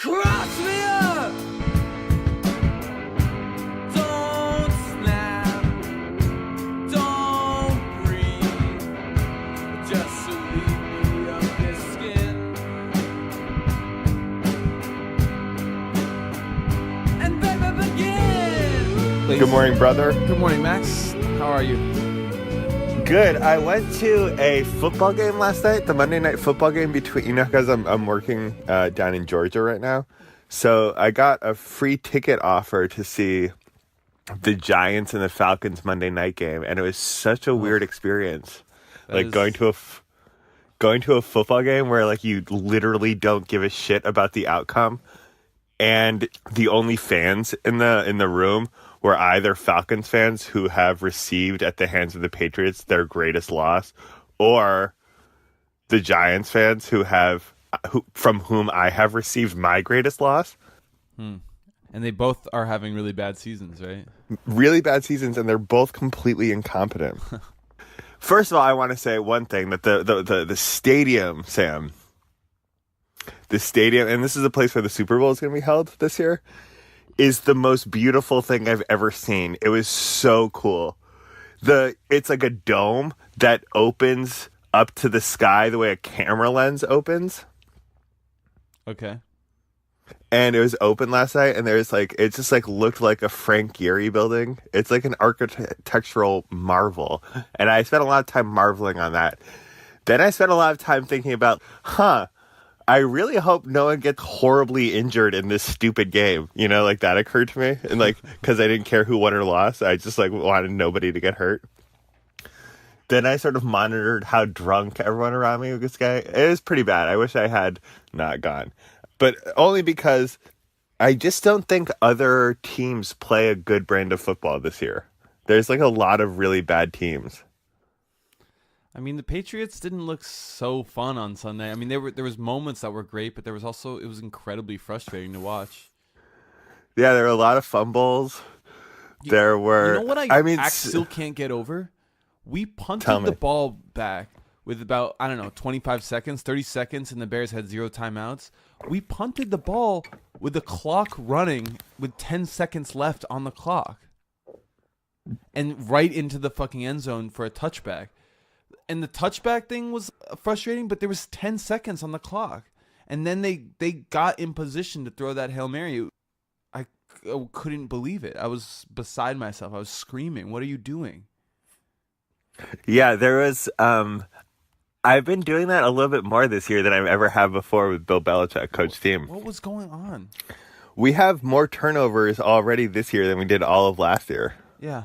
Cross me up! Don't snap, don't breathe, just to leave me of this skin. And baby begin! Good morning, brother. Good morning, Max. How are you? Good. I went to a football game last night, the Monday night football game between, because I'm working down in Georgia right now. So I got a free ticket offer to see the Giants and the Falcons Monday night game, and it was such a weird experience. Like going to a football game where like you literally don't give a shit about the outcome, and the only fans in the room were either Falcons fans who have received at the hands of the Patriots their greatest loss, or the Giants fans from whom I have received my greatest loss. And they both are having really bad seasons, right? Really bad seasons, and they're both completely incompetent. First of all, I want to say one thing, that the stadium, Sam, the stadium, and this is a place where the Super Bowl is going to be held this year, is the most beautiful thing I've ever seen. It was so cool. It's like a dome that opens up to the sky the way a camera lens opens. Okay. And it was open last night, and it just like looked like a Frank Gehry building. It's like an architectural marvel. And I spent a lot of time marveling on that. Then I spent a lot of time thinking about, I really hope no one gets horribly injured in this stupid game. You know, like that occurred to me. And like, because I didn't care who won or lost, I just like wanted nobody to get hurt. Then I sort of monitored how drunk everyone around me was. This guy, it was pretty bad. I wish I had not gone. But only because I just don't think other teams play a good brand of football this year. There's like a lot of really bad teams. I mean, the Patriots didn't look so fun on Sunday. I mean, there was moments that were great, but it was incredibly frustrating to watch. Yeah, there were a lot of fumbles. You know what I still can't get over? We punted the ball back with about, 25 seconds, 30 seconds, and the Bears had 0 timeouts. We punted the ball with the clock running with 10 seconds left on the clock. And right into the fucking end zone for a touchback. And the touchback thing was frustrating, but there was 10 seconds on the clock. And then they got in position to throw that Hail Mary. I couldn't believe it. I was beside myself. I was screaming, "What are you doing?" Yeah, there was... I've been doing that a little bit more this year than I've ever had before with Bill Belichick, coach team. What was going on? We have more turnovers already this year than we did all of last year. Yeah,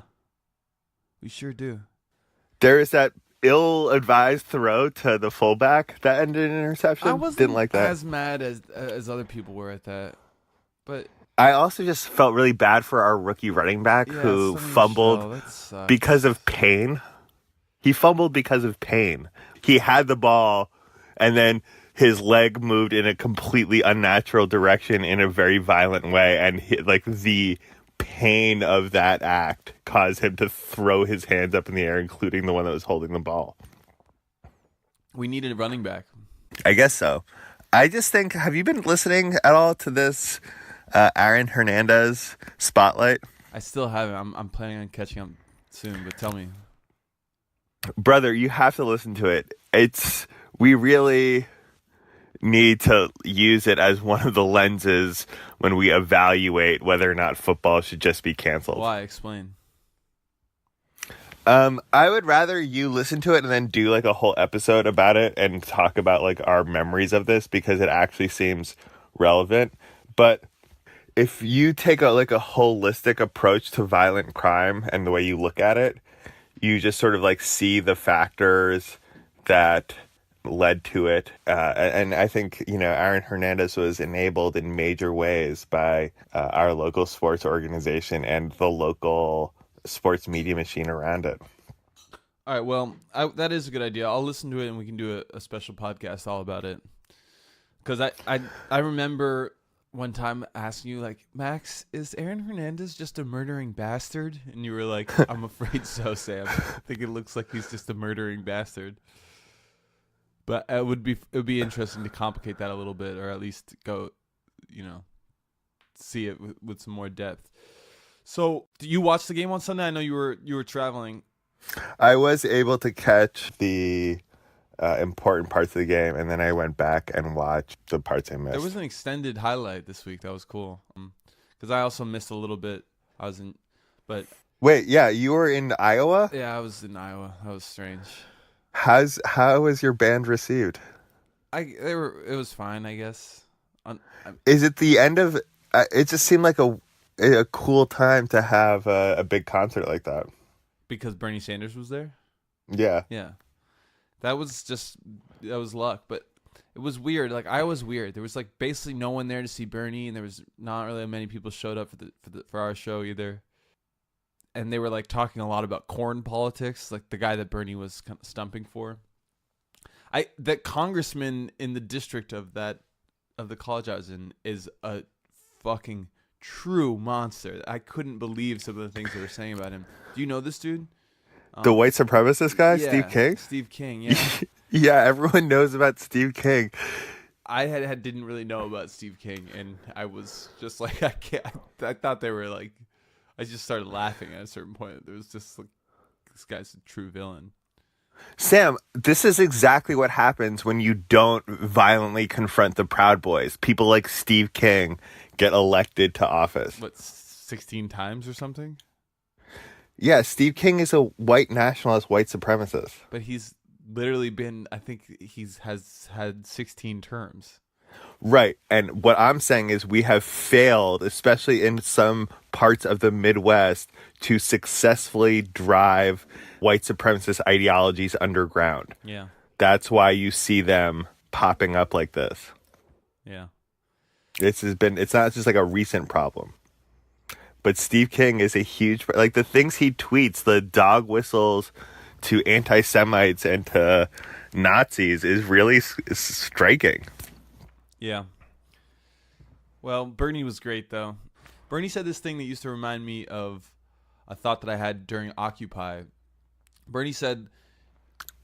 we sure do. There is that ill-advised throw to the fullback that ended in an interception. I wasn't as mad as other people were at that, but I also just felt really bad for our rookie running back who fumbled because of pain. He fumbled because of pain. He had the ball, and then his leg moved in a completely unnatural direction in a very violent way, and the pain of that act caused him to throw his hands up in the air, including the one that was holding the ball. We needed a running back. I guess so. I just think, have you been listening at all to this Aaron Hernandez spotlight? I still haven't. I'm planning on catching up soon, but tell me. Brother, you have to listen to it. We really need to use it as one of the lenses when we evaluate whether or not football should just be canceled. Why? Explain. I would rather you listen to it and then do like a whole episode about it and talk about like our memories of this, because it actually seems relevant. But if you take a holistic approach to violent crime and the way you look at it, you just sort of like see the factors that led to it. And I think, Aaron Hernandez was enabled in major ways by our local sports organization and the local sports media machine around it. All right, well, that is a good idea. I'll listen to it and we can do a special podcast all about it. Because I remember one time asking you, like, Max, is Aaron Hernandez just a murdering bastard? And you were like, I'm afraid so, Sam. I think it looks like he's just a murdering bastard. But it would be interesting to complicate that a little bit, or at least go see it with some more depth. So, did you watch the game on Sunday? I know you were traveling. I was able to catch the important parts of the game, and then I went back and watched the parts I missed. There was an extended highlight this week that was cool. Because I also missed a little bit. Wait, yeah, you were in Iowa? Yeah, I was in Iowa. That was strange. How was your band received? It was fine, I guess. Is it the end of? It just seemed like a cool time to have a big concert like that. Because Bernie Sanders was there? Yeah. Yeah. That was luck, but it was weird. Like, Iowa's weird. There was like basically no one there to see Bernie, and there was not really many people showed up for our show either. And they were like talking a lot about corn politics, like the guy that Bernie was kind of stumping for. That congressman in the district of the college I was in is a fucking true monster. I couldn't believe some of the things they were saying about him. Do you know this dude? The white supremacist guy, yeah, Steve King? Steve King, yeah. Yeah, everyone knows about Steve King. I didn't really know about Steve King, and I was just like, I thought they were like, I just started laughing at a certain point. There was just like, this guy's a true villain. Sam, this is exactly what happens when you don't violently confront the Proud Boys. People like Steve King get elected to office. What, 16 times or something? Yeah, Steve King is a white nationalist, white supremacist. But he's literally been, I think has had 16 terms. Right. And what I'm saying is we have failed, especially in some parts of the Midwest, to successfully drive white supremacist ideologies underground. Yeah. That's why you see them popping up like this. Yeah. It's not just like a recent problem. But Steve King is a huge, like the things he tweets, the dog whistles to anti-Semites and to Nazis is really striking. Yeah. Well, Bernie was great, though. Bernie said this thing that used to remind me of a thought that I had during Occupy. Bernie said,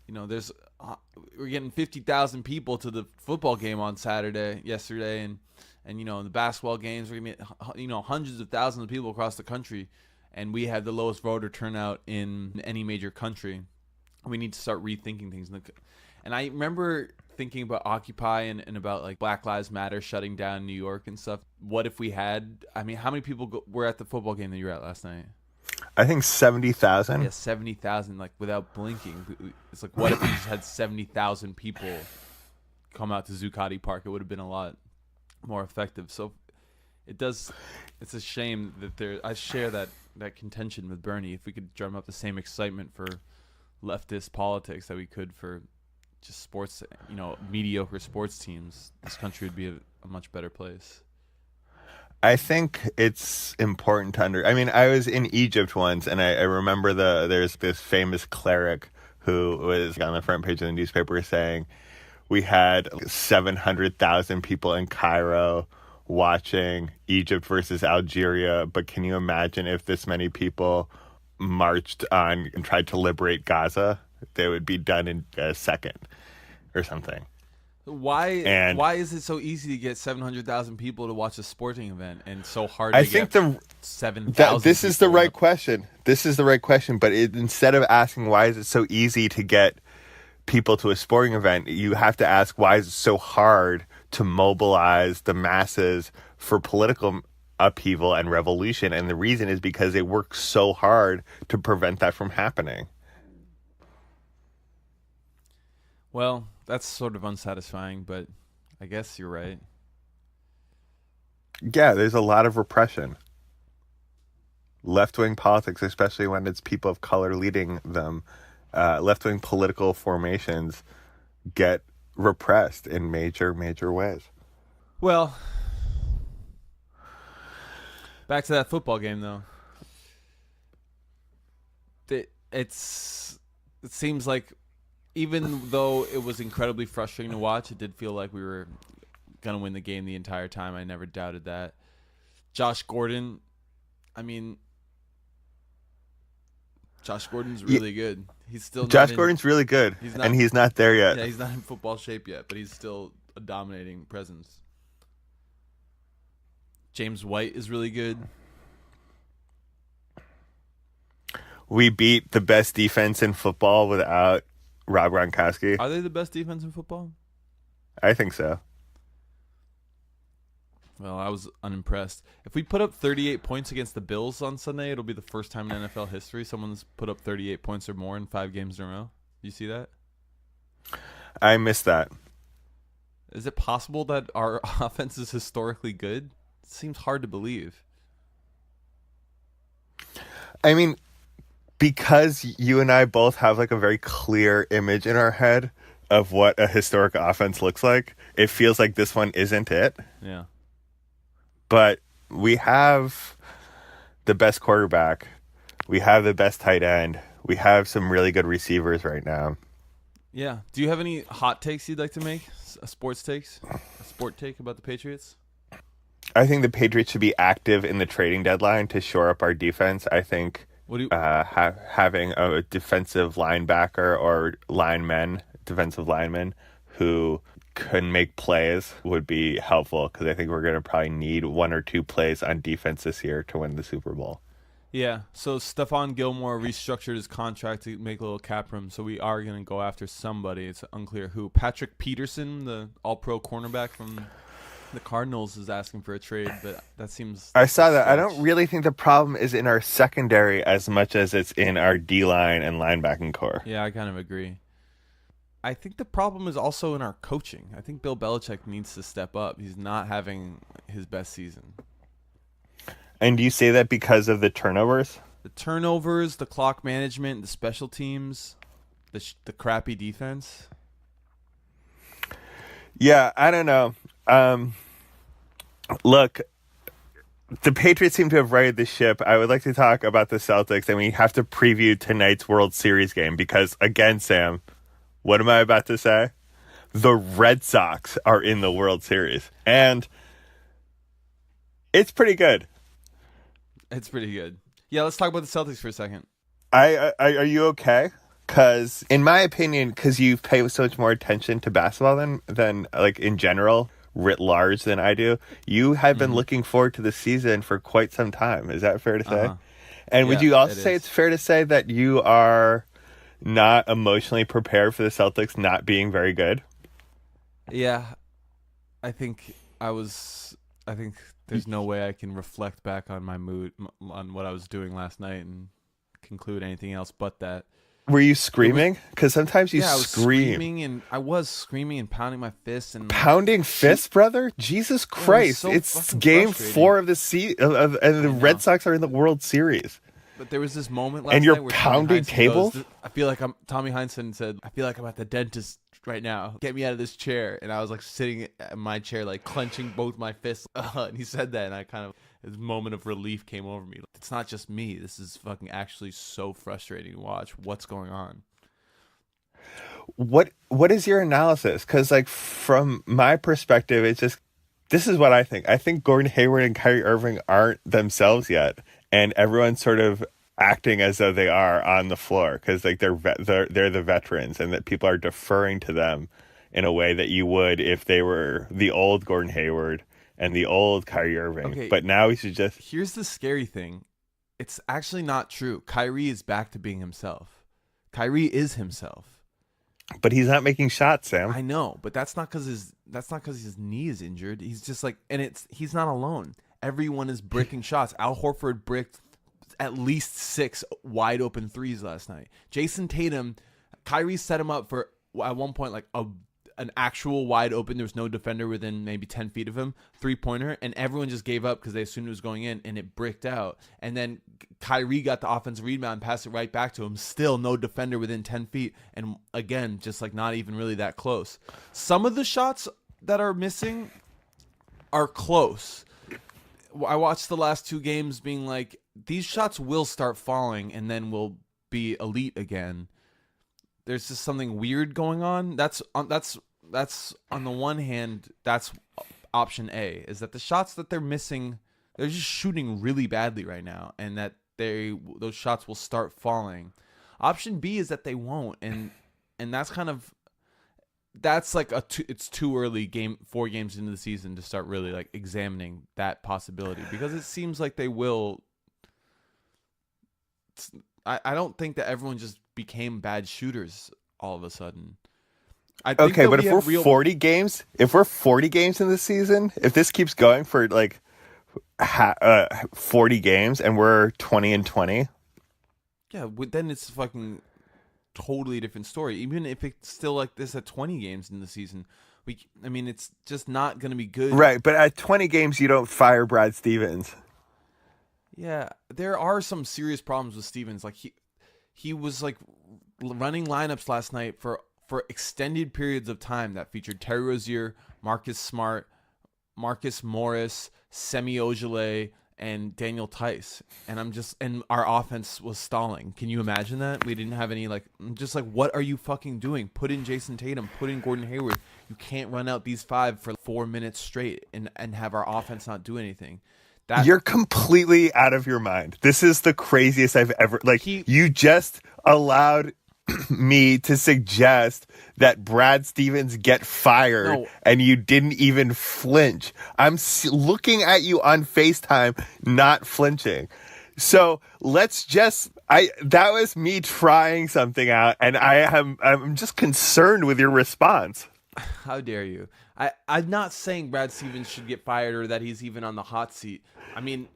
we're getting 50,000 people to the football game on yesterday, and the basketball games, we're going to get, hundreds of thousands of people across the country, and we have the lowest voter turnout in any major country. We need to start rethinking things. And I remember thinking about Occupy and about like Black Lives Matter shutting down New York and stuff. What if we had, how many people were at the football game that you were at last night? I think 70,000. Yeah, 70,000, like without blinking. It's like, what if we just had 70,000 people come out to Zuccotti Park? It would have been a lot more effective. So it's a shame that I share that contention with Bernie. If we could drum up the same excitement for leftist politics that we could for just sports, mediocre sports teams, this country would be a much better place. I think it's important to I was in Egypt once, and I remember there's this famous cleric who was on the front page of the newspaper saying we had 700,000 people in Cairo watching Egypt versus Algeria, but can you imagine if this many people marched on and tried to liberate Gaza? They would be done in a second or something. Why is it so easy to get 700,000 people to watch a sporting event and so hard to get 7,000? This is the right question. This is the right question. But instead of asking why is it so easy to get people to a sporting event, you have to ask why is it so hard to mobilize the masses for political upheaval and revolution. And the reason is because they work so hard to prevent that from happening. Well, that's sort of unsatisfying, but I guess you're right. Yeah, there's a lot of repression. Left-wing politics, especially when it's people of color leading them, left-wing political formations get repressed in major, major ways. Well, back to that football game, though. It seems like even though it was incredibly frustrating to watch, it did feel like we were going to win the game the entire time. I never doubted that. Josh Gordon, Josh Gordon's really good. He's still Gordon's really good, and he's not there yet. Yeah, he's not in football shape yet, but he's still a dominating presence. James White is really good. We beat the best defense in football without Rob Gronkowski. Are they the best defense in football? I think so. Well, I was unimpressed. If we put up 38 points against the Bills on Sunday, it'll be the first time in NFL history someone's put up 38 points or more in 5 games in a row. You see that? I missed that. Is it possible that our offense is historically good? It seems hard to believe. I mean, because you and I both have like a very clear image in our head of what a historic offense looks like, it feels like this one isn't it. Yeah. But we have the best quarterback. We have the best tight end. We have some really good receivers right now. Yeah. Do you have any hot takes you'd like to make? A sport take about the Patriots? I think the Patriots should be active in the trading deadline to shore up our defense. I think having a defensive linebacker or defensive linemen who can make plays would be helpful, because I think we're going to probably need 1 or 2 plays on defense this year to win the Super Bowl. Yeah, so Stephon Gilmore restructured his contract to make a little cap room, so we are going to go after somebody. It's unclear who. Patrick Peterson, the all-pro cornerback from the Cardinals, is asking for a trade, but that seems... I saw that. I don't really think the problem is in our secondary as much as it's in our D-line and linebacking core. Yeah, I kind of agree. I think the problem is also in our coaching. I think Bill Belichick needs to step up. He's not having his best season. And do you say that because of the turnovers? The turnovers, the clock management, the special teams, the crappy defense. Yeah, I don't know. Look, the Patriots seem to have righted the ship. I would like to talk about the Celtics, and we have to preview tonight's World Series game because, again, Sam, what am I about to say? The Red Sox are in the World Series, and it's pretty good. It's pretty good. Yeah, let's talk about the Celtics for a second. Are you okay? Because, in my opinion, because you pay so much more attention to basketball than like in general, writ large, than I do, you have been looking forward to the season for quite some time. Is that fair to say? And would you also say it's fair to say that you are not emotionally prepared for the Celtics not being very good? Yeah, I think there's no way I can reflect back on my mood, on what I was doing last night, and conclude anything else but that. Were you screaming? Because sometimes you scream. I was screaming and pounding my fists and pounding fists, brother. Jesus Christ! So it's game 4 of the and the Red Sox are in the World Series. But there was this moment last night, and you're where pounding tables. Tommy Heinsohn said, "I feel like I'm at the dentist right now. Get me out of this chair." And I was like sitting in my chair, like clenching both my fists. And he said that, and I kind of, this moment of relief came over me. It's not just me. This is fucking actually so frustrating to watch. What's going on? What is your analysis? Because like from my perspective, it's just, this is what I think. I think Gordon Hayward and Kyrie Irving aren't themselves yet, and everyone's sort of acting as though they are on the floor because like they're the veterans, and that people are deferring to them in a way that you would if they were the old Gordon Hayward and the old Kyrie Irving. Okay, but now we should just... Here's the scary thing. It's actually not true. Kyrie is back to being himself. Kyrie is himself. But he's not making shots, Sam. I know, but that's not because his knee is injured. He's just like, and he's not alone. Everyone is bricking shots. Al Horford bricked at least 6 wide open threes last night. Jason Tatum, Kyrie set him up for at one point like an actual wide open. There was no defender within maybe 10 feet of him, 3-pointer, and everyone just gave up because they assumed it was going in, and it bricked out. And then Kyrie got the offensive rebound, passed it right back to him. Still no defender within 10 feet, and again, just like not even really that close. Some of the shots that are missing are close. I watched the last 2 games being like, these shots will start falling and then will be elite again. There's just something weird going on. That's on the one hand, that's option A, is that the shots that they're missing, they're just shooting really badly right now, and that those shots will start falling. Option B is that they won't, and that's kind of, that's like it's too early 4 games into the season to start really like examining that possibility, because it seems like they will. I don't think that everyone just became bad shooters all of a sudden. I think okay, but if we're 40 games in the season, if this keeps going for like 40 games and we're 20-20, yeah, then it's fucking totally different story. Even if it's still like this at 20 games in the season, it's just not going to be good. Right, but at 20 games, you don't fire Brad Stevens. Yeah, there are some serious problems with Stevens. Like he was like running lineups last night for extended periods of time that featured Terry Rozier, Marcus Smart, Marcus Morris, Semi Ojeleye, and Daniel Tice, and our offense was stalling. Can you imagine that? We didn't have any what are you fucking doing? Put in Jason Tatum, put in Gordon Hayward. You can't run out these 5 for 4 minutes straight and have our offense not do anything. You're completely out of your mind. This is the craziest I've ever you just allowed me to suggest that Brad Stevens get fired, and you didn't even flinch. I'm looking at you on FaceTime, not flinching. So let's that was me trying something out, and I'm just concerned with your response. How dare you? I'm not saying Brad Stevens should get fired or that he's even on the hot seat. I mean,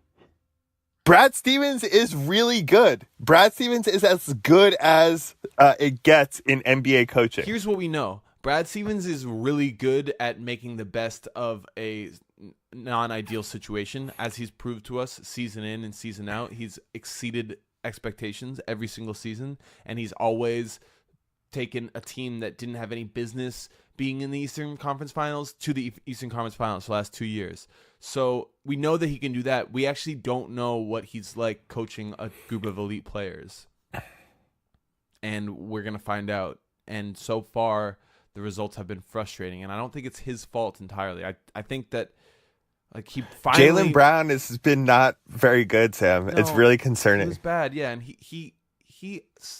Brad Stevens is really good. Brad Stevens is as good as it gets in NBA coaching. Here's what we know. Brad Stevens is really good at making the best of a non-ideal situation, as he's proved to us season in and season out. He's exceeded expectations every single season, and he's always taken a team that didn't have any business being in the Eastern Conference Finals to the Eastern Conference Finals for the last 2 years. So we know that he can do that. We actually don't know what he's like coaching a group of elite players. And we're going to find out. And so far, the results have been frustrating. And I don't think it's his fault entirely. I think that he finally... Jaylen Brown has been not very good, Sam. No, it's really concerning. It was bad, yeah. And he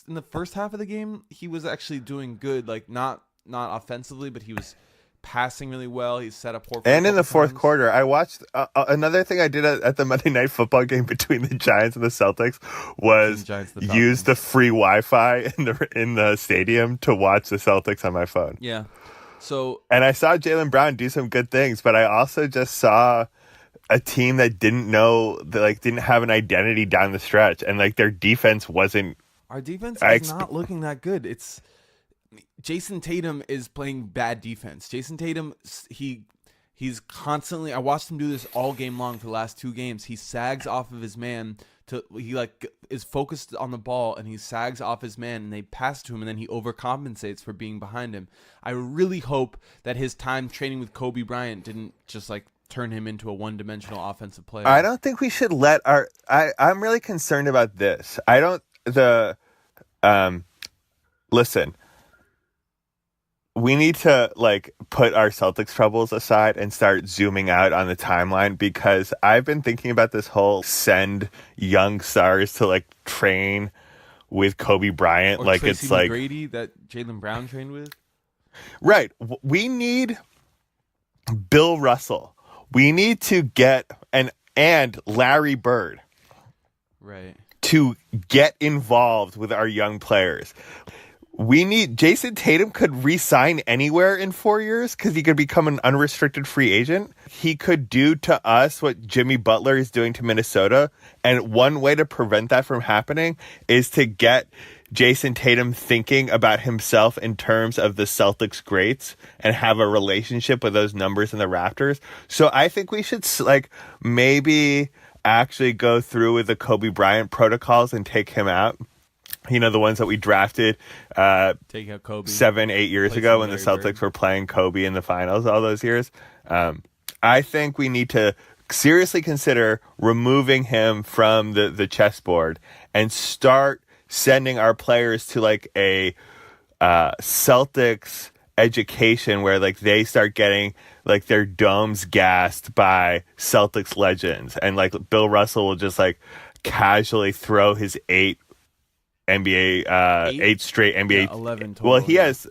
in the first half of the game, he was actually doing good, not offensively, but he was passing really well. He set up poor. And in the fourth quarter, I watched another thing I did at the Monday Night Football game between the Giants and the Celtics was use the free Wi-Fi in the stadium to watch the Celtics on my phone. Yeah. And I saw Jaylen Brown do some good things, but I also just saw a team that didn't have an identity down the stretch, and their defense wasn't. Our defense is not looking that good. It's Jason Tatum is playing bad defense. Jason Tatum, he's constantly. I watched him do this all game long for the last 2 games. He sags off of his man is focused on the ball, and he sags off his man, and they pass to him, and then he overcompensates for being behind him. I really hope that his time training with Kobe Bryant didn't just turn him into a one-dimensional offensive player. I don't think we should let I'm really concerned about this. Listen, we need to put our Celtics troubles aside and start zooming out on the timeline, because I've been thinking about this whole send young stars to train with Kobe Bryant. Or Tracy McGrady that Jaylen Brown trained with. Right. We need Bill Russell. We need to get and Larry Bird. Right. To get involved with our young players. We need Jason Tatum could re-sign anywhere in 4 years because he could become an unrestricted free agent. He could do to us what Jimmy Butler is doing to Minnesota. And one way to prevent that from happening is to get Jason Tatum thinking about himself in terms of the Celtics greats and have a relationship with those numbers in the Raptors. So I think we should maybe actually go through with the Kobe Bryant protocols and take him out. The ones that we drafted take out Kobe 7-8 years ago when the Celtics were playing Kobe in the finals all those years. I think we need to seriously consider removing him from the chessboard and start sending our players to a Celtics education where they start getting their domes gassed by Celtics legends, and Bill Russell will just casually throw his 8 straight NBA. 11 total. Well, he has.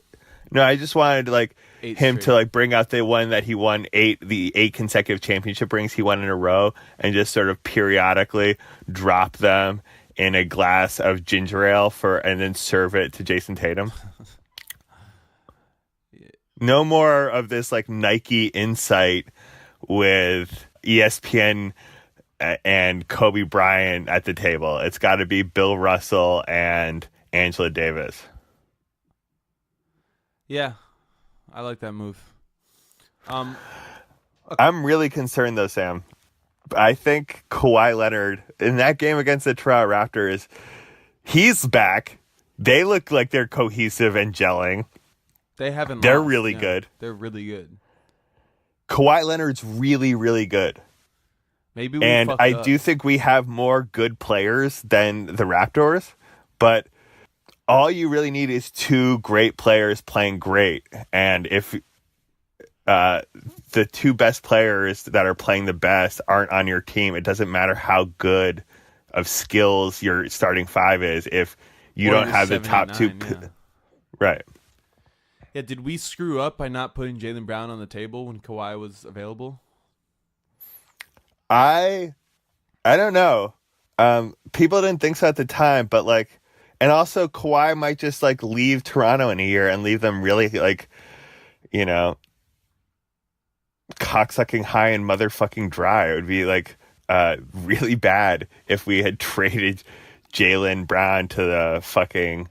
No, I just wanted him to like bring out the one that he won the eight consecutive championship rings he won in a row, and just sort of periodically drop them in a glass of ginger ale and then serve it to Jason Tatum. No more of this like Nike insight with ESPN and Kobe Bryant at the table. It's got to be Bill Russell and Angela Davis. Yeah, I like that move. Okay. I'm really concerned though, Sam. I think Kawhi Leonard in that game against the Toronto Raptors, he's back. They look like they're cohesive and gelling. They're really good. They're really good. Kawhi Leonard's really, really good. Maybe I do think we have more good players than the Raptors, but all you really need is two great players playing great. And if the two best players that are playing the best aren't on your team, it doesn't matter how good of skills your starting five is if you don't have the top two. Right. Yeah, did we screw up by not putting Jaylen Brown on the table when Kawhi was available? I don't know. People didn't think so at the time, but like, and also Kawhi might just like leave Toronto in a year and leave them really like, you know, cocksucking high and motherfucking dry. It would be like really bad if we had traded Jaylen Brown to the fucking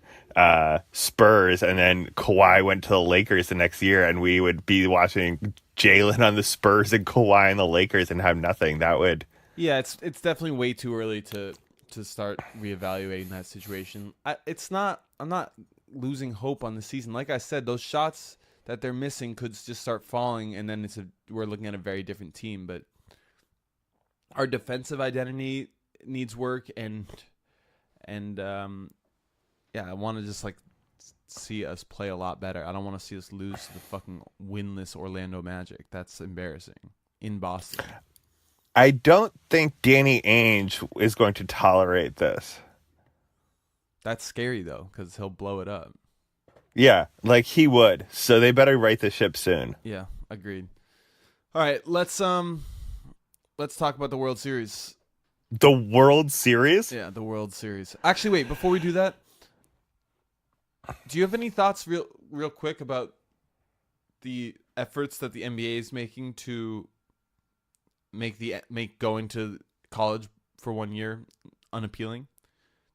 Spurs and then Kawhi went to the Lakers the next year, and we would be watching Jaylen on the Spurs and Kawhi on the Lakers and have nothing. That would it's definitely way too early to start reevaluating that situation. I'm not losing hope on the season. Like I said, those shots that they're missing could just start falling, and then we're looking at a very different team. But our defensive identity needs work, and I want to just like see us play a lot better. I don't want to see us lose to the fucking winless Orlando Magic. That's embarrassing in Boston. I don't think Danny Ainge is going to tolerate this. That's scary though, because he'll blow it up. Yeah, like he would. So they better right the ship soon. Yeah, agreed. All right, let's talk about the World Series. The World Series? Yeah, the World Series. Actually, wait, before we do that, do you have any thoughts real quick about the efforts that the NBA is making to make going to college for 1 year unappealing?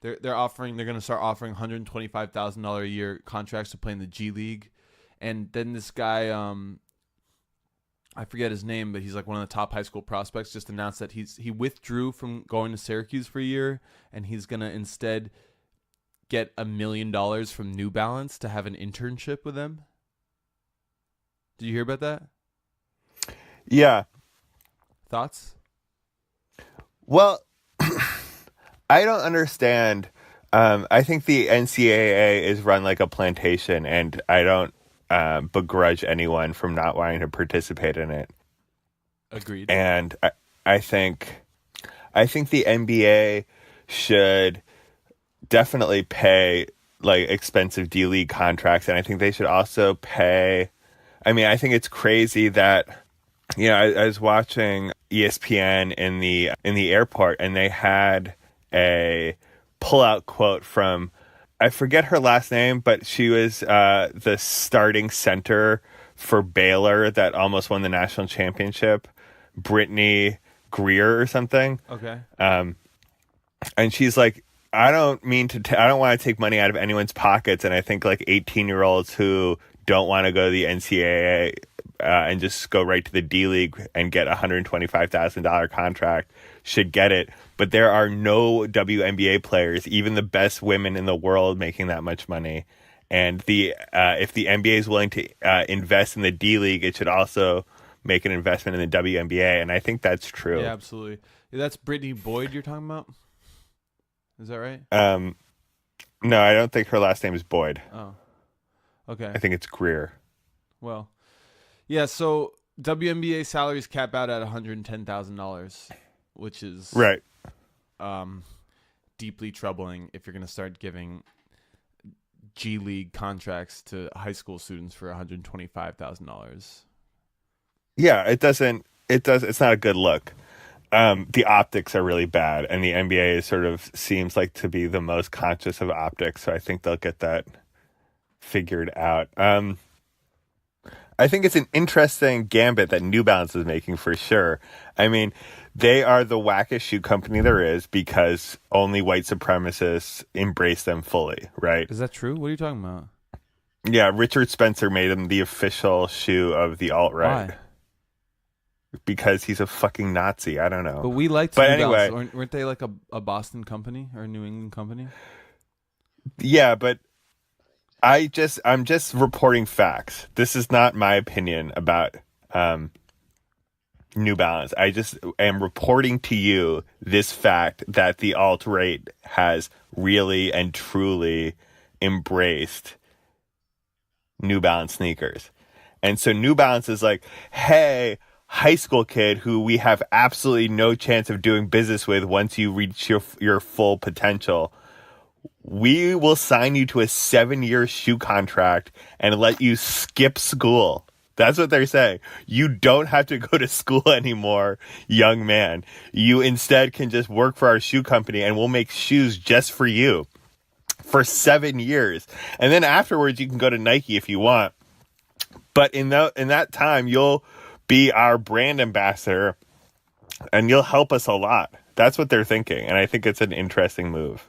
They're going to start offering $125,000 a year contracts to play in the G League, and then this guy, I forget his name, but he's like one of the top high school prospects, just announced that he withdrew from going to Syracuse for a year, and he's gonna instead get $1 million from New Balance to have an internship with them. Did you hear about that? Yeah. Thoughts? Well, I don't understand. I think the NCAA is run like a plantation, and I don't begrudge anyone from not wanting to participate in it. Agreed. And I think the NBA should definitely pay like expensive D League contracts, and I think they should also pay. I mean, I think it's crazy that, you know, I was watching ESPN in the airport, and they had a pullout quote from, I forget her last name, but she was the starting center for Baylor that almost won the national championship, Brittany Greer or something. Okay. And she's like, I don't want to take money out of anyone's pockets, and I think like 18-year-olds who don't want to go to the NCAA and just go right to the D League and get a $125,000 contract should get it. But there are no WNBA players, even the best women in the world, making that much money. And if the NBA is willing to invest in the D League, it should also make an investment in the WNBA. And I think that's true. Yeah, absolutely. That's Brittany Boyd you're talking about? Is that right? No, I don't think her last name is Boyd. Oh, okay. I think it's Greer. Well, yeah, so WNBA salaries cap out at $110,000, which is right. Deeply troubling if you're going to start giving G League contracts to high school students for $125,000. Yeah, it's not a good look. The optics are really bad, and the NBA sort of seems like to be the most conscious of optics, so I think they'll get that figured out. I think it's an interesting gambit that New Balance is making for sure. I mean, they are the wackest shoe company there is because only white supremacists embrace them fully, right? Is that true? What are you talking about? Yeah, Richard Spencer made them the official shoe of the alt-right. Why? Because he's a fucking Nazi. I don't know. But we liked But New anyway, Balance. Weren't they like a Boston company or a New England company? Yeah, but I'm just reporting facts. This is not my opinion about New Balance. I just am reporting to you this fact that the alt-right has really and truly embraced New Balance sneakers. And so New Balance is like, hey, high school kid who we have absolutely no chance of doing business with once you reach your full potential, we will sign you to a 7-year shoe contract and let you skip school. That's what they're saying. You don't have to go to school anymore, young man. You instead can just work for our shoe company and we'll make shoes just for you for 7 years. And then afterwards you can go to Nike if you want. But in that time, you'll be our brand ambassador and you'll help us a lot. That's what they're thinking. And I think it's an interesting move.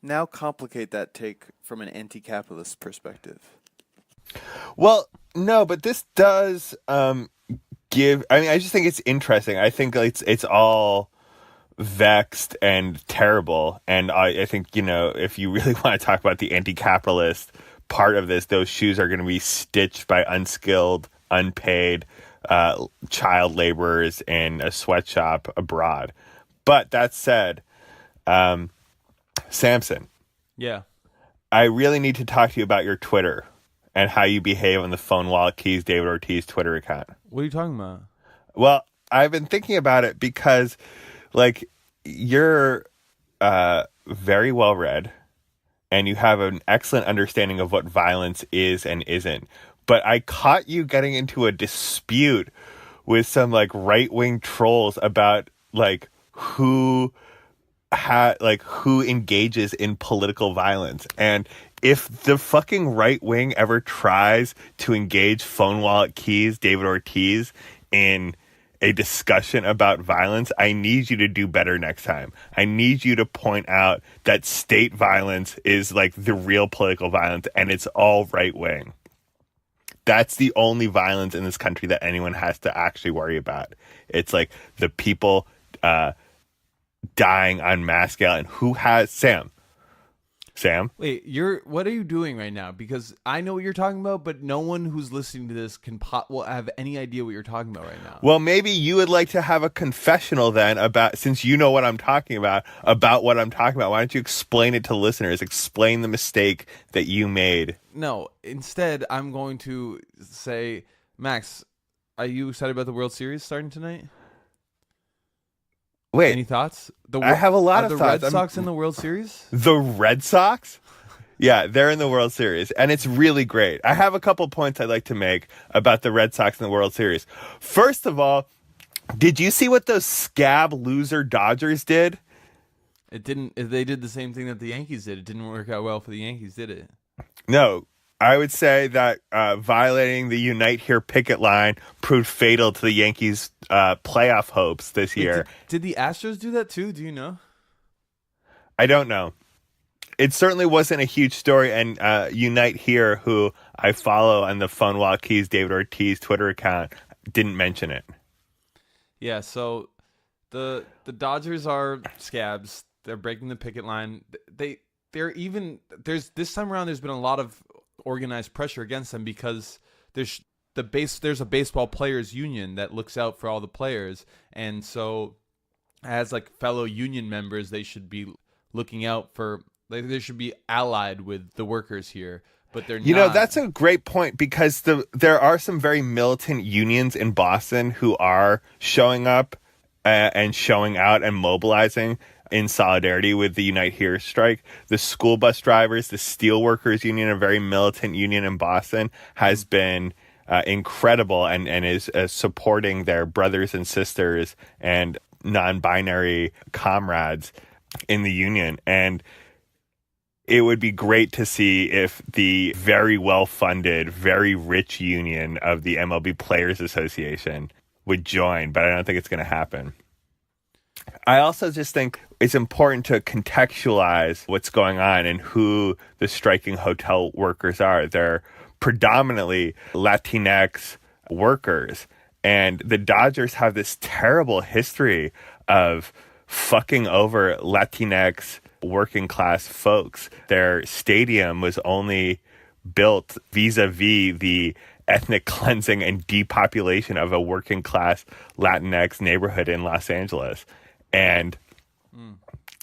Now complicate that take from an anti-capitalist perspective. Well, no, but this does I just think it's interesting. I think it's all vexed and terrible. And I think, if you really want to talk about the anti-capitalist part of this, those shoes are going to be stitched by unskilled, unpaid child laborers in a sweatshop abroad. But that said, Samson. Yeah. I really need to talk to you about your Twitter and how you behave on the Phone Wallet Keys David Ortiz Twitter account. What are you talking about? Well, I've been thinking about it because, you're very well read and you have an excellent understanding of what violence is and isn't. But I caught you getting into a dispute with some right-wing trolls about who engages in political violence. And if the fucking right wing ever tries to engage Phone Wallet Keys David Ortiz in a discussion about violence, I need you to do better next time. I need you to point out that state violence is the real political violence and it's all right wing. That's the only violence in this country that anyone has to actually worry about. It's the people dying on mass scale, and who has Sam? Wait, what are you doing right now? Because I know what you're talking about, but no one who's listening to this will have any idea what you're talking about right now. Well, maybe you would like to have a confessional then about, since you know what I'm talking about what I'm talking about. Why don't you explain it to listeners? Explain the mistake that you made. No, instead, I'm going to say, Max, are you excited about the World Series starting tonight? Wait, any thoughts? I have a lot of thoughts. The Red Sox in the World Series? The Red Sox? Yeah, they're in the World Series, and it's really great. I have a couple points I'd like to make about the Red Sox in the World Series. First of all, did you see what those scab loser Dodgers did? It didn't. They did the same thing that the Yankees did. It didn't work out well for the Yankees, did it? No. I would say that violating the Unite Here picket line proved fatal to the Yankees' playoff hopes this year. Did the Astros do that too? Do you know? I don't know. It certainly wasn't a huge story, and Unite Here, who I follow on the Phone Wallet Keys David Ortiz Twitter account, didn't mention it. Yeah, so the Dodgers are scabs. They're breaking the picket line. This time around there's been a lot of organized pressure against them because there's a baseball players union that looks out for all the players, and so as fellow union members they should be looking out for, they should be allied with the workers here, but they're not. That's a great point because there are some very militant unions in Boston who are showing up and showing out and mobilizing in solidarity with the Unite Here strike. The school bus drivers, the steelworkers union, a very militant union in Boston, has been incredible and is supporting their brothers and sisters and non-binary comrades in the union. And it would be great to see if the very well-funded, very rich union of the MLB Players Association would join, but I don't think it's going to happen. I also just think it's important to contextualize what's going on and who the striking hotel workers are. They're predominantly Latinx workers, and the Dodgers have this terrible history of fucking over Latinx working class folks. Their stadium was only built vis-a-vis the ethnic cleansing and depopulation of a working class Latinx neighborhood in Los Angeles. And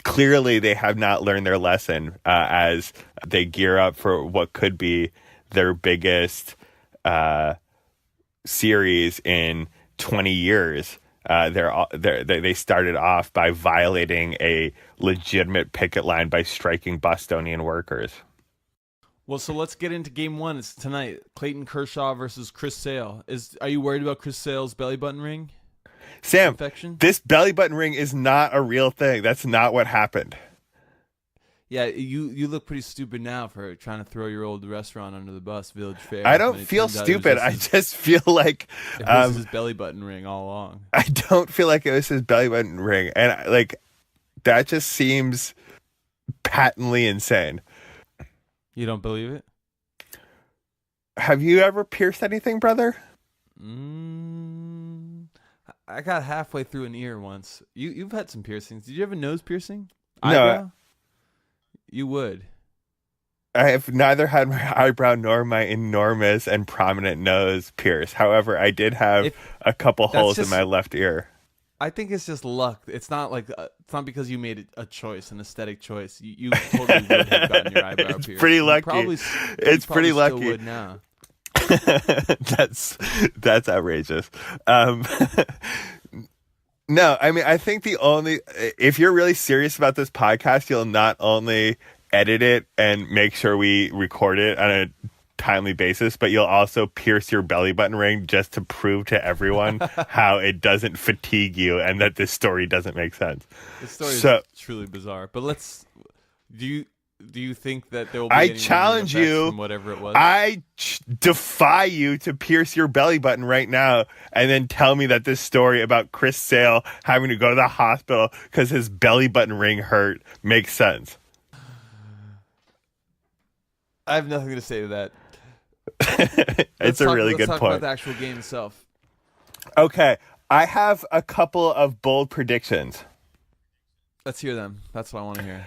clearly they have not learned their lesson as they gear up for what could be their biggest series in 20 years. They started off by violating a legitimate picket line by striking Bostonian workers. Well, so let's get into game one. It's tonight. Clayton Kershaw versus Chris Sale. Are you worried about Chris Sale's belly button ring? Sam, Infection? This belly button ring is not a real thing. That's not what happened. Yeah, you look pretty stupid now for trying to throw your old restaurant under the bus, Village Fair. I don't feel stupid. I just feel like it was his belly button ring all along. I don't feel like it was his belly button ring, and that just seems patently insane. You don't believe it? Have you ever pierced anything, brother? I got halfway through an ear once. You've had some piercings. Did you have a nose piercing? No. Eyebrow? You would. I have neither had my eyebrow nor my enormous and prominent nose pierced. However, I did have a couple holes in my left ear. I think it's just luck. It's not like it's not because you made a choice, an aesthetic choice. You totally would have gotten your eyebrow pierced. It's pretty lucky. It's pretty lucky. Still would now. That's outrageous. No, I mean, I think if you're really serious about this podcast, you'll not only edit it and make sure we record it on a timely basis, but you'll also pierce your belly button ring just to prove to everyone how it doesn't fatigue you and that this story doesn't make sense. This story is truly bizarre. But do you think that there will be any challenge you from whatever it was? I defy you to pierce your belly button right now and then tell me that this story about Chris Sale having to go to the hospital because his belly button ring hurt makes sense. I have nothing to say to that. It's a really good point. Let's talk about the actual game itself. Okay, I have a couple of bold predictions. Let's hear them. That's what I want to hear.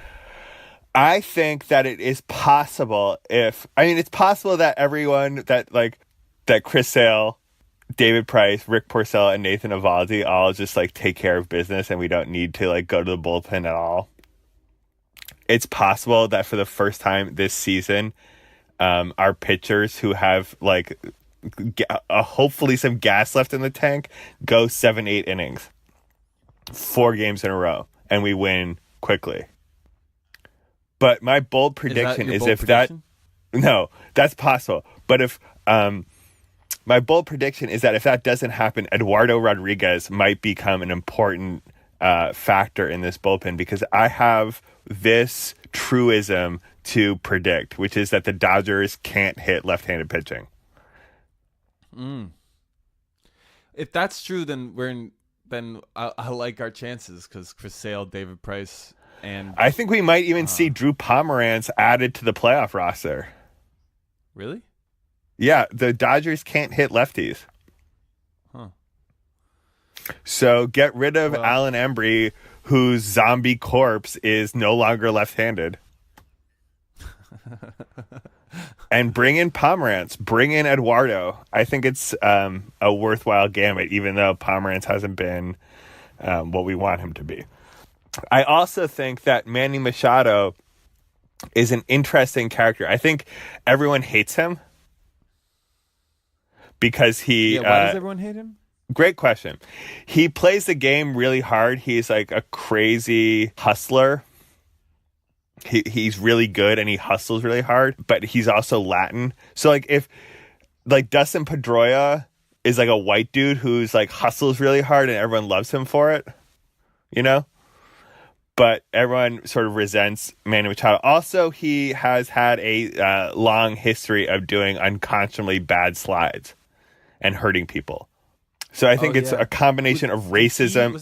I think that it is possible it's possible that everyone that Chris Sale, David Price, Rick Porcello, and Nathan Eovaldi all just take care of business and we don't need to go to the bullpen at all. It's possible that for the first time this season, our pitchers who have hopefully some gas left in the tank go 7-8 innings, 4 games in a row, and we win quickly. But my bold prediction is no, that's possible. But if my bold prediction is that if that doesn't happen, Eduardo Rodriguez might become an important factor in this bullpen, because I have this truism to predict, which is that the Dodgers can't hit left-handed pitching. If that's true, then I like our chances, because Chris Sale, David Price. And I think we might even see Drew Pomeranz added to the playoff roster. Really? Yeah, the Dodgers can't hit lefties. Huh. So get rid of Alan Embry, whose zombie corpse is no longer left-handed. And bring in Pomeranz. Bring in Eduardo. I think it's a worthwhile gamut, even though Pomeranz hasn't been what we want him to be. I also think that Manny Machado is an interesting character. I think everyone hates him because he... Yeah, why does everyone hate him? Great question. He plays the game really hard. He's like a crazy hustler. He's really good and he hustles really hard, but he's also Latin. So like if like Dustin Pedroia is like a white dude who's like hustles really hard and everyone loves him for it, you know? But everyone sort of resents Manny Machado. Also, he has had a long history of doing unconscionably bad slides and hurting people. So I think it's a combination of racism.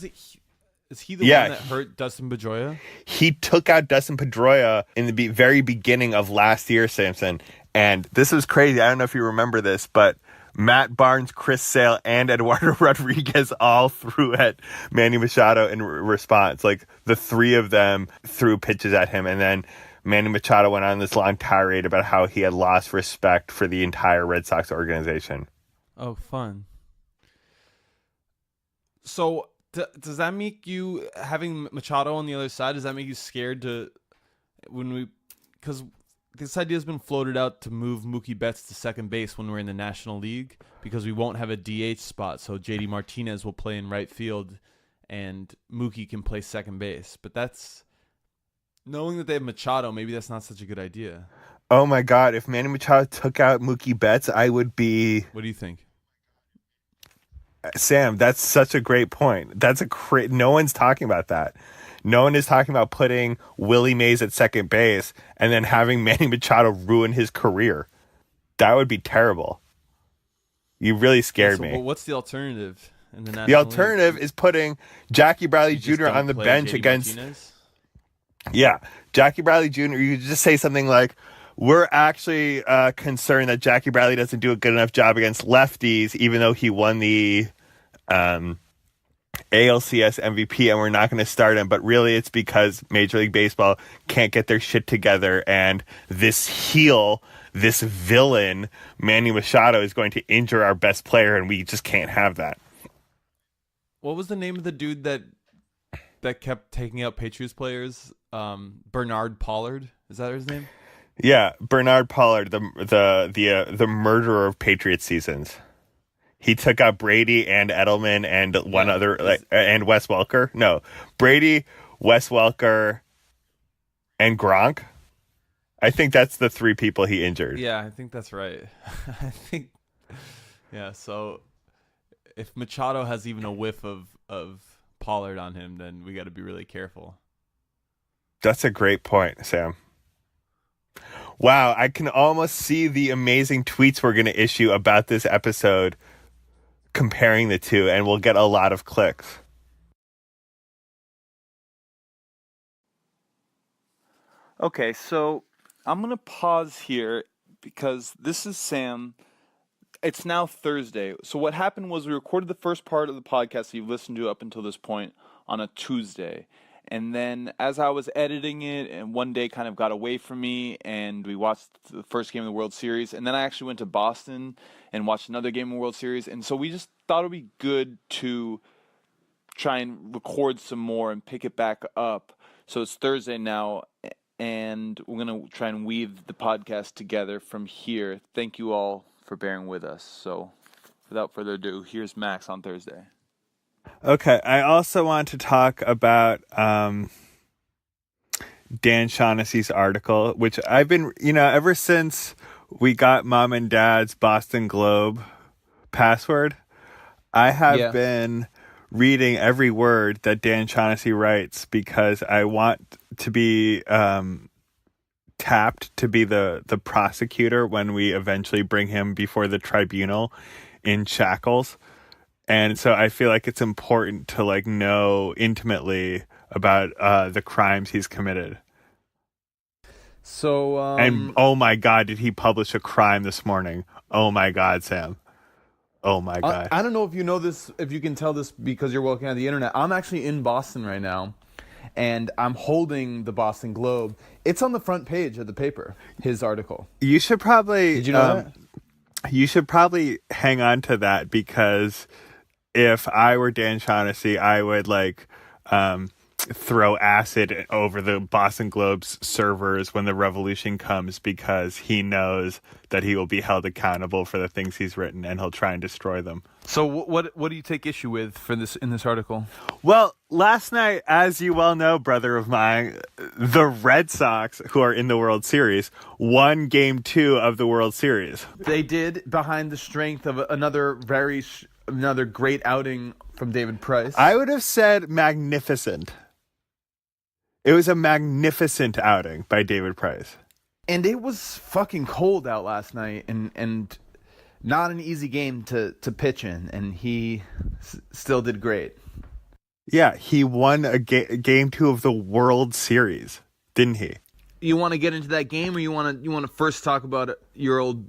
Is he the one that hurt Dustin Pedroia? He took out Dustin Pedroia in the very beginning of last year, Samson. And this was crazy. I don't know if you remember this, but Matt Barnes, Chris Sale, and Eduardo Rodriguez all threw at Manny Machado in response. Like the three of them threw pitches at him, and then Manny Machado went on this long tirade about how he had lost respect for the entire Red Sox organization. Oh, fun. So does that make you, having Machado on the other side, does that make you scared to, because this idea has been floated out to move Mookie Betts to second base when we're in the National League because we won't have a DH spot. So JD Martinez will play in right field and Mookie can play second base. But that's, knowing that they have Machado, maybe that's not such a good idea. Oh my God. If Manny Machado took out Mookie Betts, I would be... What do you think? Sam, that's such a great point. No one's talking about that. No one is talking about putting Willie Mays at second base and then having Manny Machado ruin his career. That would be terrible. You really scared me. Well, what's the alternative in the National The alternative League? is putting Jackie Bradley Jr. on the bench against... Martinez? Yeah, Jackie Bradley Jr. You just say something like, we're actually concerned that Jackie Bradley doesn't do a good enough job against lefties, even though he won the... ALCS MVP, and we're not going to start him, but really it's because Major League Baseball can't get their shit together, and this heel, this villain, Manny Machado, is going to injure our best player, and we just can't have that. What was the name of the dude that kept taking out Patriots players? Bernard Pollard, is that his name? Yeah, Bernard Pollard, the murderer of Patriots seasons. He took out Brady and Edelman and and Wes Welker. No, Brady, Wes Welker, and Gronk. I think that's the three people he injured. Yeah, I think that's right. So if Machado has even a whiff of Pollard on him, then we got to be really careful. That's a great point, Sam. Wow, I can almost see the amazing tweets we're going to issue about this episode comparing the two, and we'll get a lot of clicks. Okay, so I'm going to pause here because this is Sam. It's now Thursday. So what happened was we recorded the first part of the podcast that you've listened to up until this point on a Tuesday. And then as I was editing it, and one day kind of got away from me, and we watched the first game of the World Series. And then I actually went to Boston and watched another game of the World Series. And so we just thought it would be good to try and record some more and pick it back up. So it's Thursday now, and we're going to try and weave the podcast together from here. Thank you all for bearing with us. So without further ado, here's Max on Thursday. Okay, I also want to talk about Dan Shaughnessy's article, which I've been, ever since we got Mom and Dad's Boston Globe password, I have been reading every word that Dan Shaughnessy writes because I want to be tapped to be the prosecutor when we eventually bring him before the tribunal in shackles. And so I feel like it's important to know intimately about the crimes he's committed. So and oh my God, did he publish a crime this morning? Oh my God, Sam. Oh my God. I don't know if you know this, if you can tell this because you're looking at the internet. I'm actually in Boston right now, and I'm holding the Boston Globe. It's on the front page of the paper, his article. You should probably... Did you know that? You should probably hang on to that because if I were Dan Shaughnessy, I would throw acid over the Boston Globe's servers when the revolution comes, because he knows that he will be held accountable for the things he's written, and he'll try and destroy them. So what do you take issue with for this in this article? Well, last night, as you well know, brother of mine, the Red Sox, who are in the World Series, won Game 2 of the World Series. They did, behind the strength of another great outing from David Price. I would have said magnificent. It was a magnificent outing by David Price. And it was fucking cold out last night, and not an easy game to pitch in, and he still did great. Yeah, he won a Game 2 of the World Series, didn't he? You want to get into that game, or you want to first talk about your old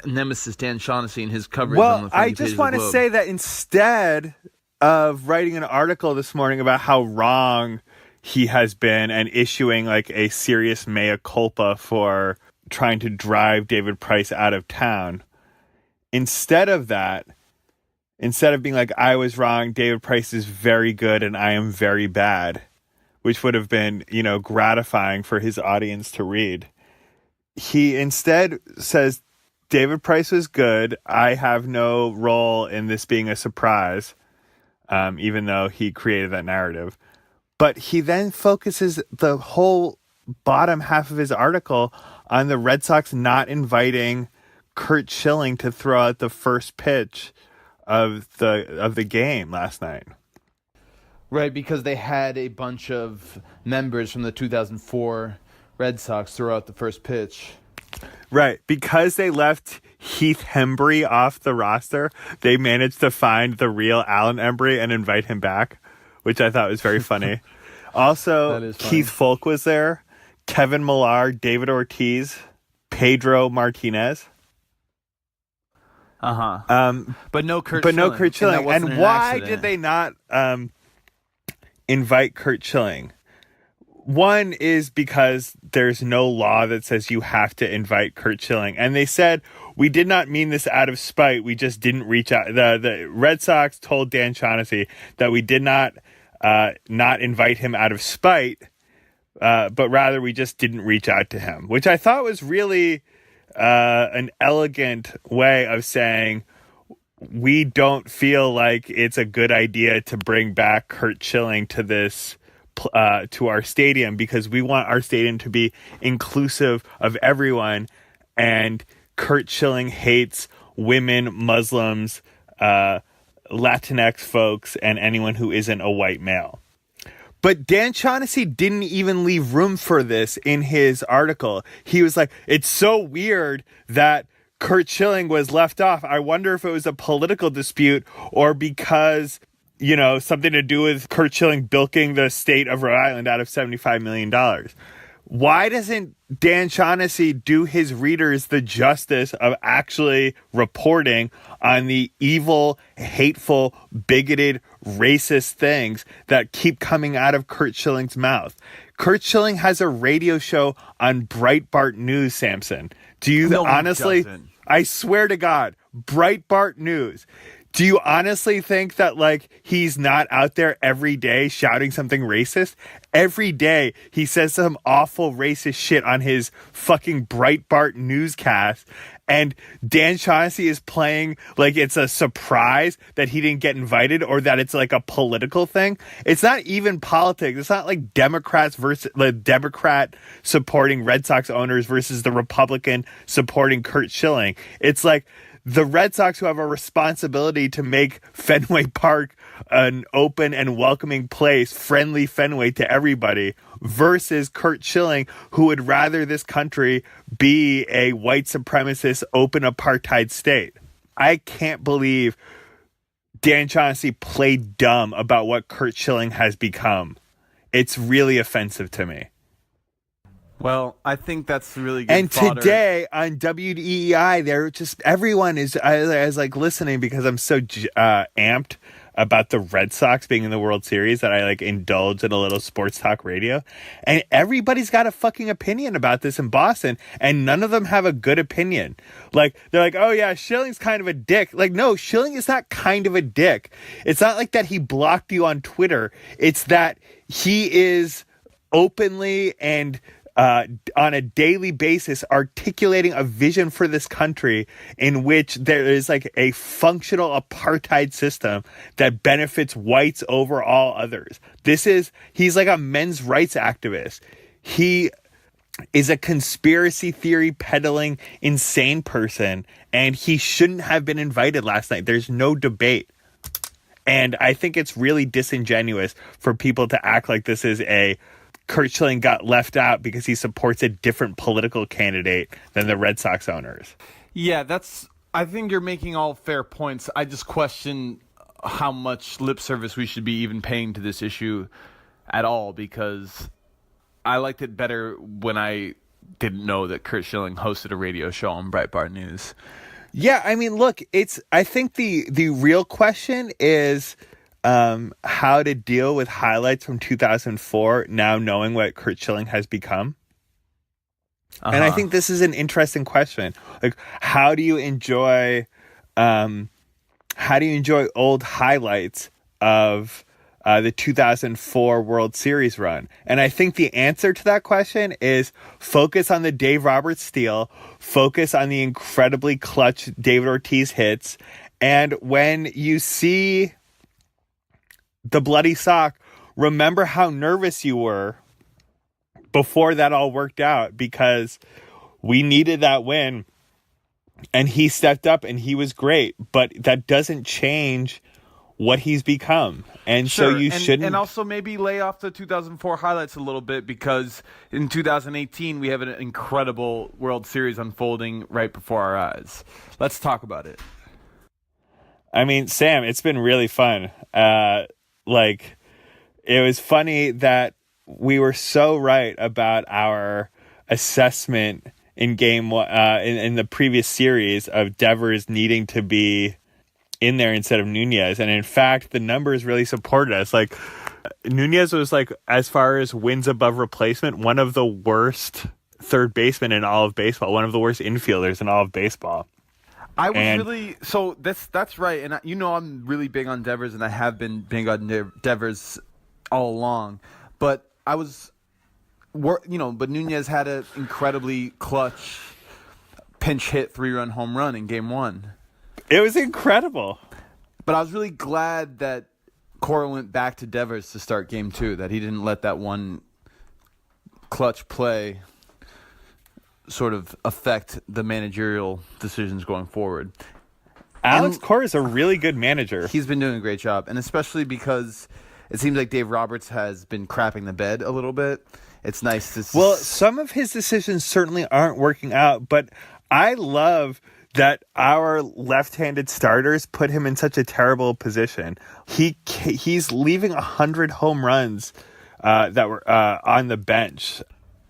nemesis Dan Shaughnessy and his coverage on the I just want to say that instead of writing an article this morning about how wrong he has been and issuing like a serious mea culpa for trying to drive David Price out of town, instead of being like, I was wrong, David Price is very good and I am very bad, which would have been, gratifying for his audience to read, he instead says, David Price was good. I have no role in this being a surprise, even though he created that narrative. But he then focuses the whole bottom half of his article on the Red Sox not inviting Curt Schilling to throw out the first pitch of the game last night. Right, because they had a bunch of members from the 2004 Red Sox throw out the first pitch. Right, because they left Heath Hembree off the roster, they managed to find the real Alan Embry and invite him back, which I thought was very funny. Also, Keith Folk was there, Kevin Millar, David Ortiz, Pedro Martinez. But no Curt Schilling. And why did they not invite Curt Schilling? One is because there's no law that says you have to invite Curt Schilling. And they said, we did not mean this out of spite. We just didn't reach out. The Red Sox told Dan Shaughnessy that we did not invite him out of spite, but rather we just didn't reach out to him, which I thought was really an elegant way of saying we don't feel like it's a good idea to bring back Curt Schilling to this to our stadium, because we want our stadium to be inclusive of everyone, and Curt Schilling hates women, Muslims, Latinx folks, and anyone who isn't a white male. But Dan Shaughnessy didn't even leave room for this in his article. He was like, it's so weird that Curt Schilling was left off. I wonder if it was a political dispute or because, something to do with Curt Schilling bilking the state of Rhode Island out of $75 million. Why doesn't Dan Shaughnessy do his readers the justice of actually reporting on the evil, hateful, bigoted, racist things that keep coming out of Curt Schilling's mouth? Curt Schilling has a radio show on Breitbart News, Samson. Do you honestly, I swear to God, Breitbart News. Do you honestly think that, he's not out there every day shouting something racist? Every day he says some awful racist shit on his fucking Breitbart newscast, and Dan Shaughnessy is playing like it's a surprise that he didn't get invited, or that it's like a political thing. It's not even politics. It's not like Democrats versus the Democrat supporting Red Sox owners versus the Republican supporting Curt Schilling. It's like the Red Sox, who have a responsibility to make Fenway Park an open and welcoming place, friendly Fenway to everybody, versus Curt Schilling, who would rather this country be a white supremacist, open apartheid state. I can't believe Dan Shaughnessy played dumb about what Curt Schilling has become. It's really offensive to me. Well, I think that's really good. And fodder. Today on WEEI, they're just everyone is listening, because I'm so amped about the Red Sox being in the World Series that I like indulge in a little sports talk radio. And everybody's got a fucking opinion about this in Boston, and none of them have a good opinion. Like, they're like, oh yeah, Schilling's kind of a dick. Like, no, Schilling is not kind of a dick. It's not like that he blocked you on Twitter. It's that he is openly and on a daily basis articulating a vision for this country in which there is like a functional apartheid system that benefits whites over all others. He's like a men's rights activist. He is a conspiracy theory peddling insane person, and he shouldn't have been invited last night. There's no debate. And I think it's really disingenuous for people to act like this is Curt Schilling got left out because he supports a different political candidate than the Red Sox owners. Yeah, I think you're making all fair points. I just question how much lip service we should be even paying to this issue at all, because I liked it better when I didn't know that Curt Schilling hosted a radio show on Breitbart News. Yeah, I mean, look, I think the real question is how to deal with highlights from 2004 now knowing what Curt Schilling has become. And I think this is an interesting question. Like, how do you enjoy old highlights of the 2004 World Series run? And I think the answer to that question is focus on the Dave Roberts steal, focus on the incredibly clutch David Ortiz hits, and when you see the bloody sock, remember how nervous you were before that all worked out, because we needed that win and he stepped up and he was great, but that doesn't change what he's become. And sure, so you shouldn't. And also maybe lay off the 2004 highlights a little bit, because in 2018 we have an incredible World Series unfolding right before our eyes. Let's talk about it. I mean, Sam, it's been really fun. Like, it was funny that we were so right about our assessment in game one, in the previous series of Devers needing to be in there instead of Nunez. And in fact, the numbers really supported us. Like, Nunez was, like, as far as wins above replacement, one of the worst third basemen in all of baseball, one of the worst infielders in all of baseball. That's right, and I'm really big on Devers, and I have been big on Devers all along. But but Nunez had an incredibly clutch pinch hit 3-run home run in Game 1. It was incredible. But I was really glad that Cora went back to Devers to start Game 2. That he didn't let that one clutch play sort of affect the managerial decisions going forward. Alex Cora is a really good manager. He's been doing a great job, and especially because it seems like Dave Roberts has been crapping the bed a little bit. It's nice to see. Well, some of his decisions certainly aren't working out, but I love that our left-handed starters put him in such a terrible position. He's leaving 100 home runs that were on the bench.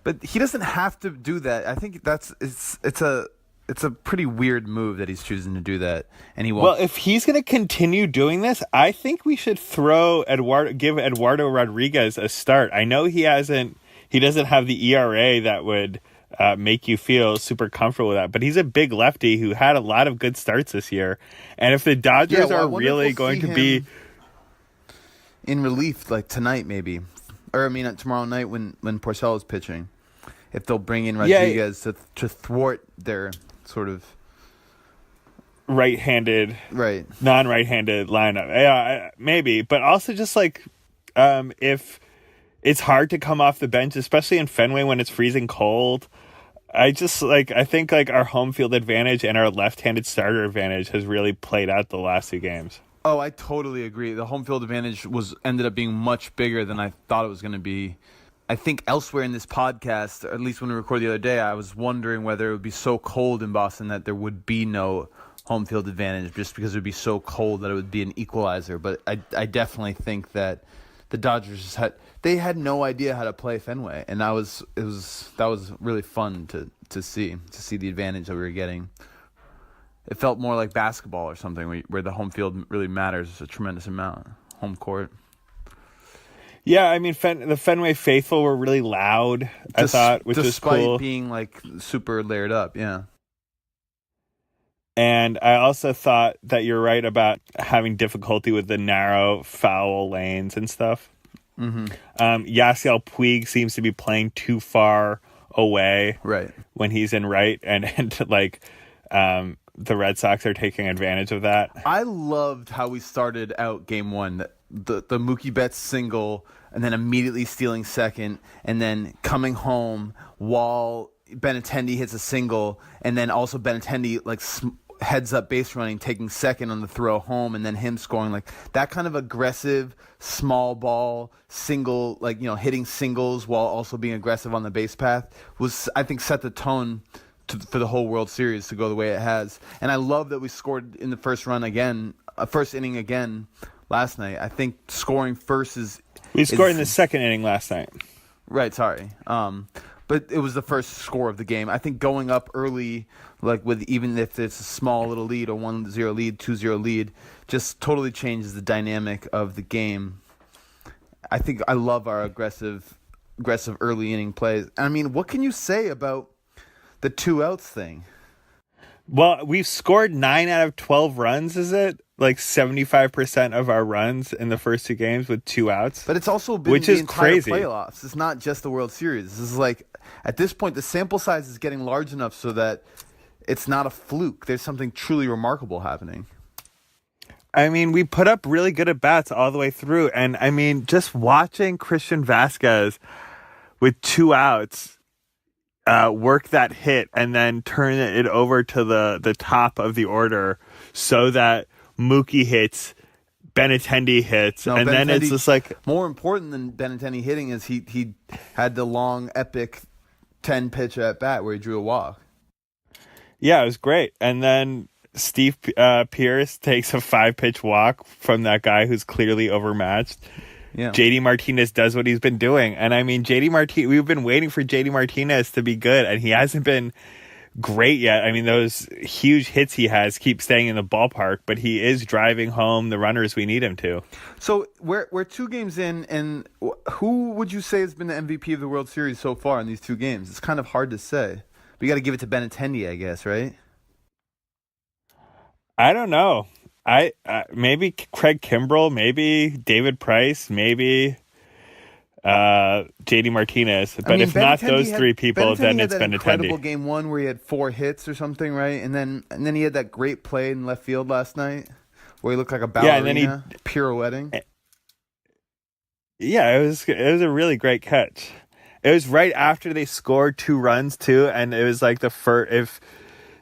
But he doesn't have to do that. I think it's a pretty weird move that he's choosing to do that, and he won't. Well, if he's going to continue doing this, I think we should give Eduardo Rodriguez a start. I know he doesn't have the ERA that would make you feel super comfortable with that, but he's a big lefty who had a lot of good starts this year. And if the Dodgers are really going to be in relief, like tonight maybe, or tomorrow night when Porcello is pitching, if they'll bring in Rodriguez to thwart their sort of non-right-handed lineup. Yeah, maybe. But also just like if it's hard to come off the bench, especially in Fenway when it's freezing cold. I think our home field advantage and our left-handed starter advantage has really played out the last 2 games. Oh, I totally agree. The home field advantage ended up being much bigger than I thought it was going to be. I think elsewhere in this podcast, or at least when we recorded the other day, I was wondering whether it would be so cold in Boston that there would be no home field advantage, just because it would be so cold that it would be an equalizer. But I definitely think that the Dodgers had no idea how to play Fenway, and that was really fun to see the advantage that we were getting. It felt more like basketball or something where the home field really matters a tremendous amount. Home court. Yeah, I mean, the Fenway faithful were really loud, I thought, which was cool. Despite being, like, super layered up, yeah. And I also thought that you're right about having difficulty with the narrow foul lanes and stuff. Mm-hmm. Yasiel Puig seems to be playing too far away when he's in right, and the Red Sox are taking advantage of that. I loved how we started out game one. The Mookie Betts single, and then immediately stealing second, and then coming home while Benintendi hits a single, and then also Benintendi heads up base running, taking second on the throw home, and then him scoring. Like that kind of aggressive small ball single, hitting singles while also being aggressive on the base path was, I think, set the tone for the whole World Series to go the way it has. And I love that we scored in the first inning again last night. I think scoring first we scored in the second inning last night. Right, sorry. But it was the first score of the game. I think going up early, with even if it's a small little lead or 1-0 lead, 2-0 lead, just totally changes the dynamic of the game. I think I love our aggressive early inning plays. I mean, what can you say about the 2 outs thing? Well, we've scored 9 out of 12 runs, is it? 75% of our runs in the first 2 games with 2 outs. But it's also been which the is entire crazy. Playoffs. It's not just the World Series. This is at this point, the sample size is getting large enough so that it's not a fluke. There's something truly remarkable happening. I mean, we put up really good at-bats all the way through. And, I mean, just watching Christian Vasquez with 2 outs work that hit and then turn it over to the top of the order so that Mookie hits, Benintendi hits, and then it's just more important than Benintendi hitting is he had the long, epic 10-pitch at-bat where he drew a walk. Yeah, it was great. And then Steve Pearce takes a 5-pitch walk from that guy who's clearly overmatched. Yeah. JD Martinez does what he's been doing. And I mean, we've been waiting for JD Martinez to be good, and he hasn't been great yet. I mean, those huge hits he has keep staying in the ballpark, but he is driving home the runners we need him to. So we're 2 games in, and who would you say has been the MVP of the World Series so far in these 2 games? It's kind of hard to say. We got to give it to Benintendi, I guess, right? I don't know. I maybe Craig Kimbrell, maybe David Price, maybe JD Martinez. But if not those 3 people, then it's Benintendi. Incredible game 1 where he had 4 hits or something, right? And then he had that great play in left field last night where he looked like a ballerina, and then he pirouetting. Yeah, it was a really great catch. It was right after they scored 2 runs too, and it was like if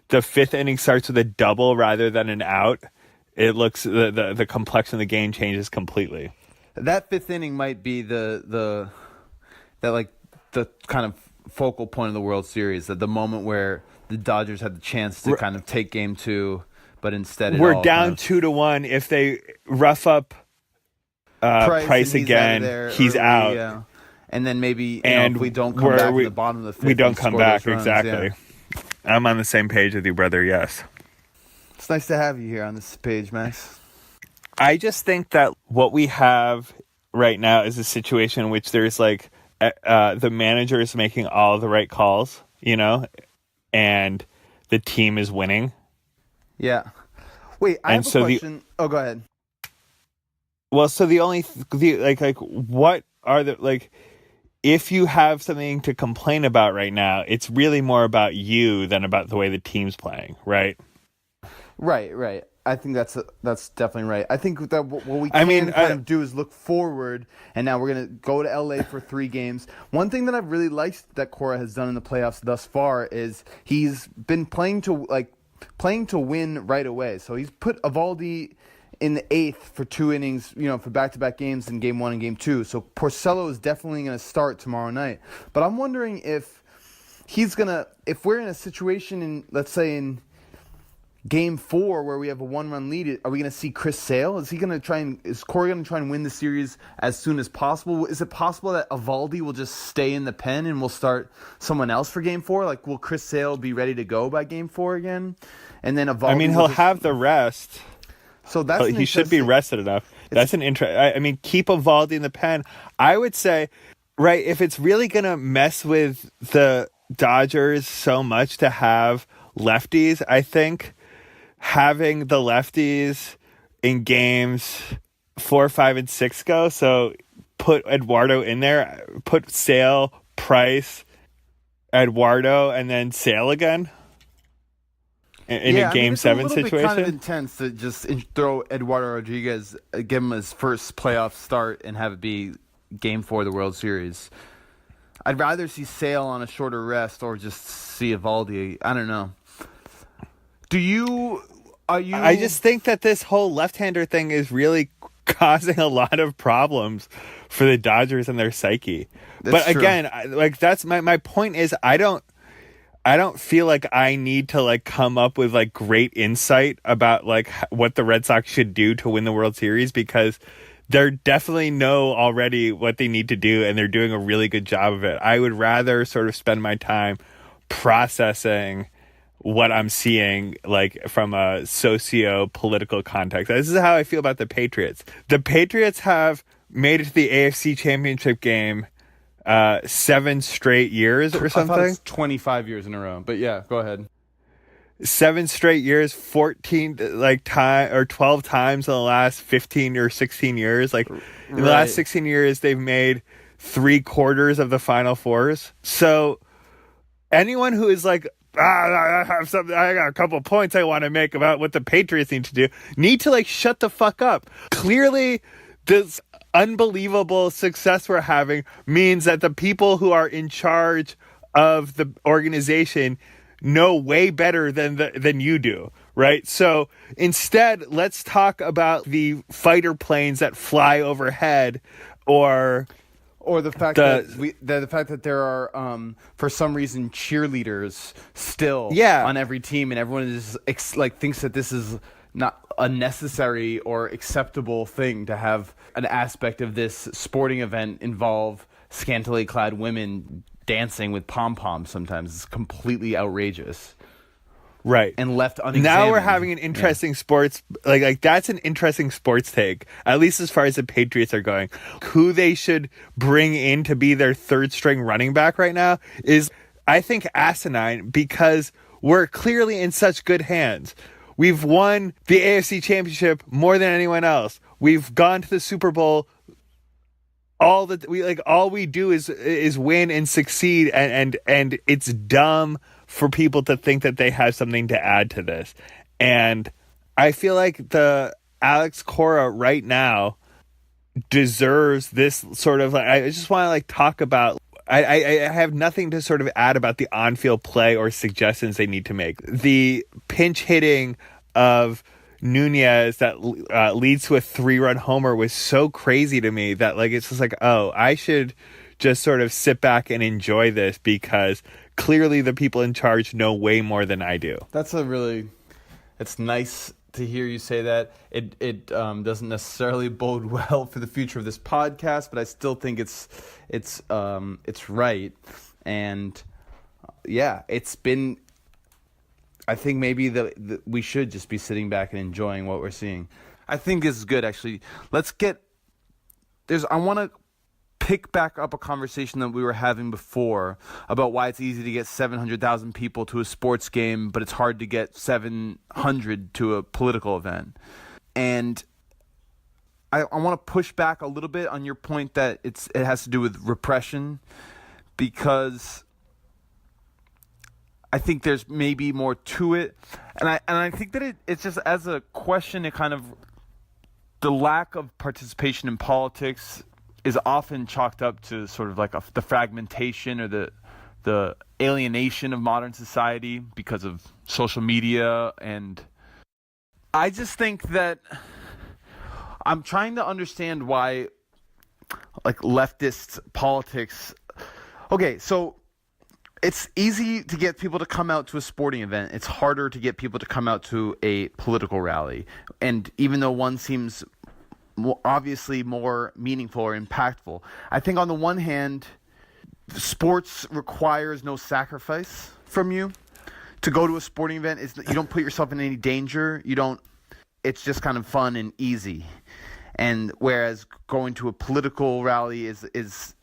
the 5th inning starts with a double rather than an out, it looks the complexion of the game changes completely. That 5th inning might be the kind of focal point of the World Series. That the moment where the Dodgers had the chance to kind of take game 2, but instead we're down 2-1. If they rough up Price again, he's early, out. Yeah. And then maybe if we don't come back in the bottom of the 5th, we don't come back runs, exactly. Yeah. I'm on the same page with you, brother. Yes. It's nice to have you here on this page, Max. I just think that what we have right now is a situation in which there's the manager is making all the right calls, and the team is winning. Yeah. Wait, I have a question. Go ahead. Well, so what are if you have something to complain about right now, it's really more about you than about the way the team's playing, right? Right. I think that's definitely right. I think that what we can do is look forward, and now we're going to go to LA for 3 games. One thing that I've really liked that Cora has done in the playoffs thus far is he's been playing to win right away. So he's put Eovaldi in the 8th for 2 innings, for back-to-back games in Game 1 and Game 2. So Porcello is definitely going to start tomorrow night. But I'm wondering if we're in a situation let's say in Game 4, where we have a 1-run lead, are we going to see Chris Sale? Is Corey going to try and win the series as soon as possible? Is it possible that Eovaldi will just stay in the pen and we'll start someone else for Game 4? Like, will Chris Sale be ready to go by Game 4 again? And then Eovaldi. I mean, he'll have the rest. So he should be rested enough. That's an interest. I mean, keep Eovaldi in the pen. I would say, right, if it's really going to mess with the Dodgers so much to have lefties, I think having the lefties in games 4, 5, and 6 go. So put Eduardo in there, put Sale, Price, Eduardo, and then Sale again in a Game 7 situation. It's a little bit kind of intense to just throw Eduardo Rodriguez, give him his first playoff start, and have it be Game 4 of the World Series. I'd rather see Sale on a shorter rest or just see Eovaldi. I don't know. I just think that this whole left-hander thing is really causing a lot of problems for the Dodgers and their psyche. But true. Again, that's my point is I don't feel like I need to like come up with like great insight about like what the Red Sox should do to win the World Series, because they definitely know already what they need to do and they're doing a really good job of it. I would rather sort of spend my time processing what I'm seeing, like from a socio-political context. This is how I feel about the Patriots. The Patriots have made it to the AFC Championship game 7 straight years or something. I thought it's 25 years in a row, but yeah, go ahead. 7 straight years, 14 time or 12 times in the last 15 or 16 years. Like in the last 16 years, they've made 3/4 of the Final Fours. So anyone who is like, I got a couple points I want to make about what the Patriots need to like shut the fuck up. Clearly, this unbelievable success we're having means that the people who are in charge of the organization know way better than you do, right? So instead, let's talk about the fighter planes that fly overhead, or the fact that there are for some reason cheerleaders still on every team, and everyone is thinks that this is not a necessary or acceptable thing to have an aspect of this sporting event involve scantily clad women dancing with pom-poms. Sometimes it's completely outrageous. Right. And left unexamined. Now we're having an interesting sports, like that's an interesting sports take, at least as far as the Patriots are going. Who they should bring in to be their third string running back right now is, I think, asinine, because we're clearly in such good hands. We've won the AFC Championship more than anyone else. We've gone to the Super Bowl. All we do is win and succeed, and it's dumb for people to think that they have something to add to this. And I feel like the Alex Cora right now deserves this sort of, I just want to like talk about, I have nothing to sort of add about the on-field play or suggestions they need to make. The pinch hitting of Nunez that leads to a 3-run homer was so crazy to me that like it's just like, oh, I should just sort of sit back and enjoy this, because clearly the people in charge know way more than I do. It's nice to hear you say that. It doesn't necessarily bode well for the future of this podcast, but I still think it's right. And yeah, it's been, I think maybe we should just be sitting back and enjoying what we're seeing. I think this is good, actually. I want to pick back up a conversation that we were having before about why it's easy to get 700,000 people to a sports game, but it's hard to get 700 to a political event. And I want to push back a little bit on your point that it has to do with repression, because I think there's maybe more to it. And I think that it's just, as a question, it kind of, the lack of participation in politics is often chalked up to sort of like the fragmentation or the alienation of modern society because of social media. And I just think that I'm trying to understand why like leftist politics. Okay, so It's easy to get people to come out to a sporting event. It's harder to get people to come out to a political rally. And even though one seems obviously more meaningful or impactful, I think on the one hand, sports requires no sacrifice from you. To go to a sporting event is you don't put yourself in any danger. It's just kind of fun and easy. And whereas going to a political rally feels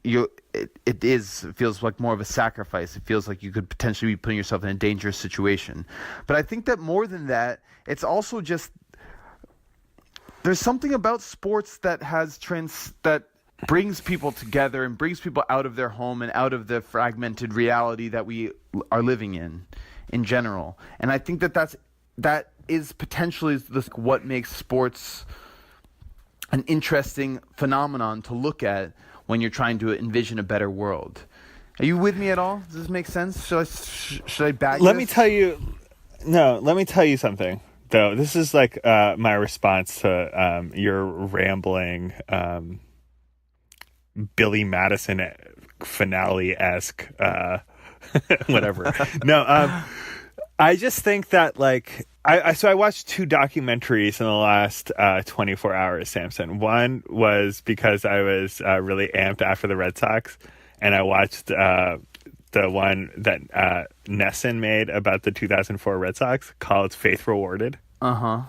like more of a sacrifice. It feels like you could potentially be putting yourself in a dangerous situation. But I think that more than that, it's also just there's something about sports that that brings people together and brings people out of their home and out of the fragmented reality that we are living in general. And I think that is potentially what makes sports an interesting phenomenon to look at when you're trying to envision a better world. Are you with me at all? Does this make sense? Should I back Let this? me tell you something, though. This is like my response to your rambling Billy Madison finale-esque whatever. No, I just think that like I watched 2 documentaries in the last 24 hours, Samson. One was because I was really amped after the Red Sox, and I watched the one that Nesson made about the 2004 Red Sox called Faith Rewarded. Uh-huh.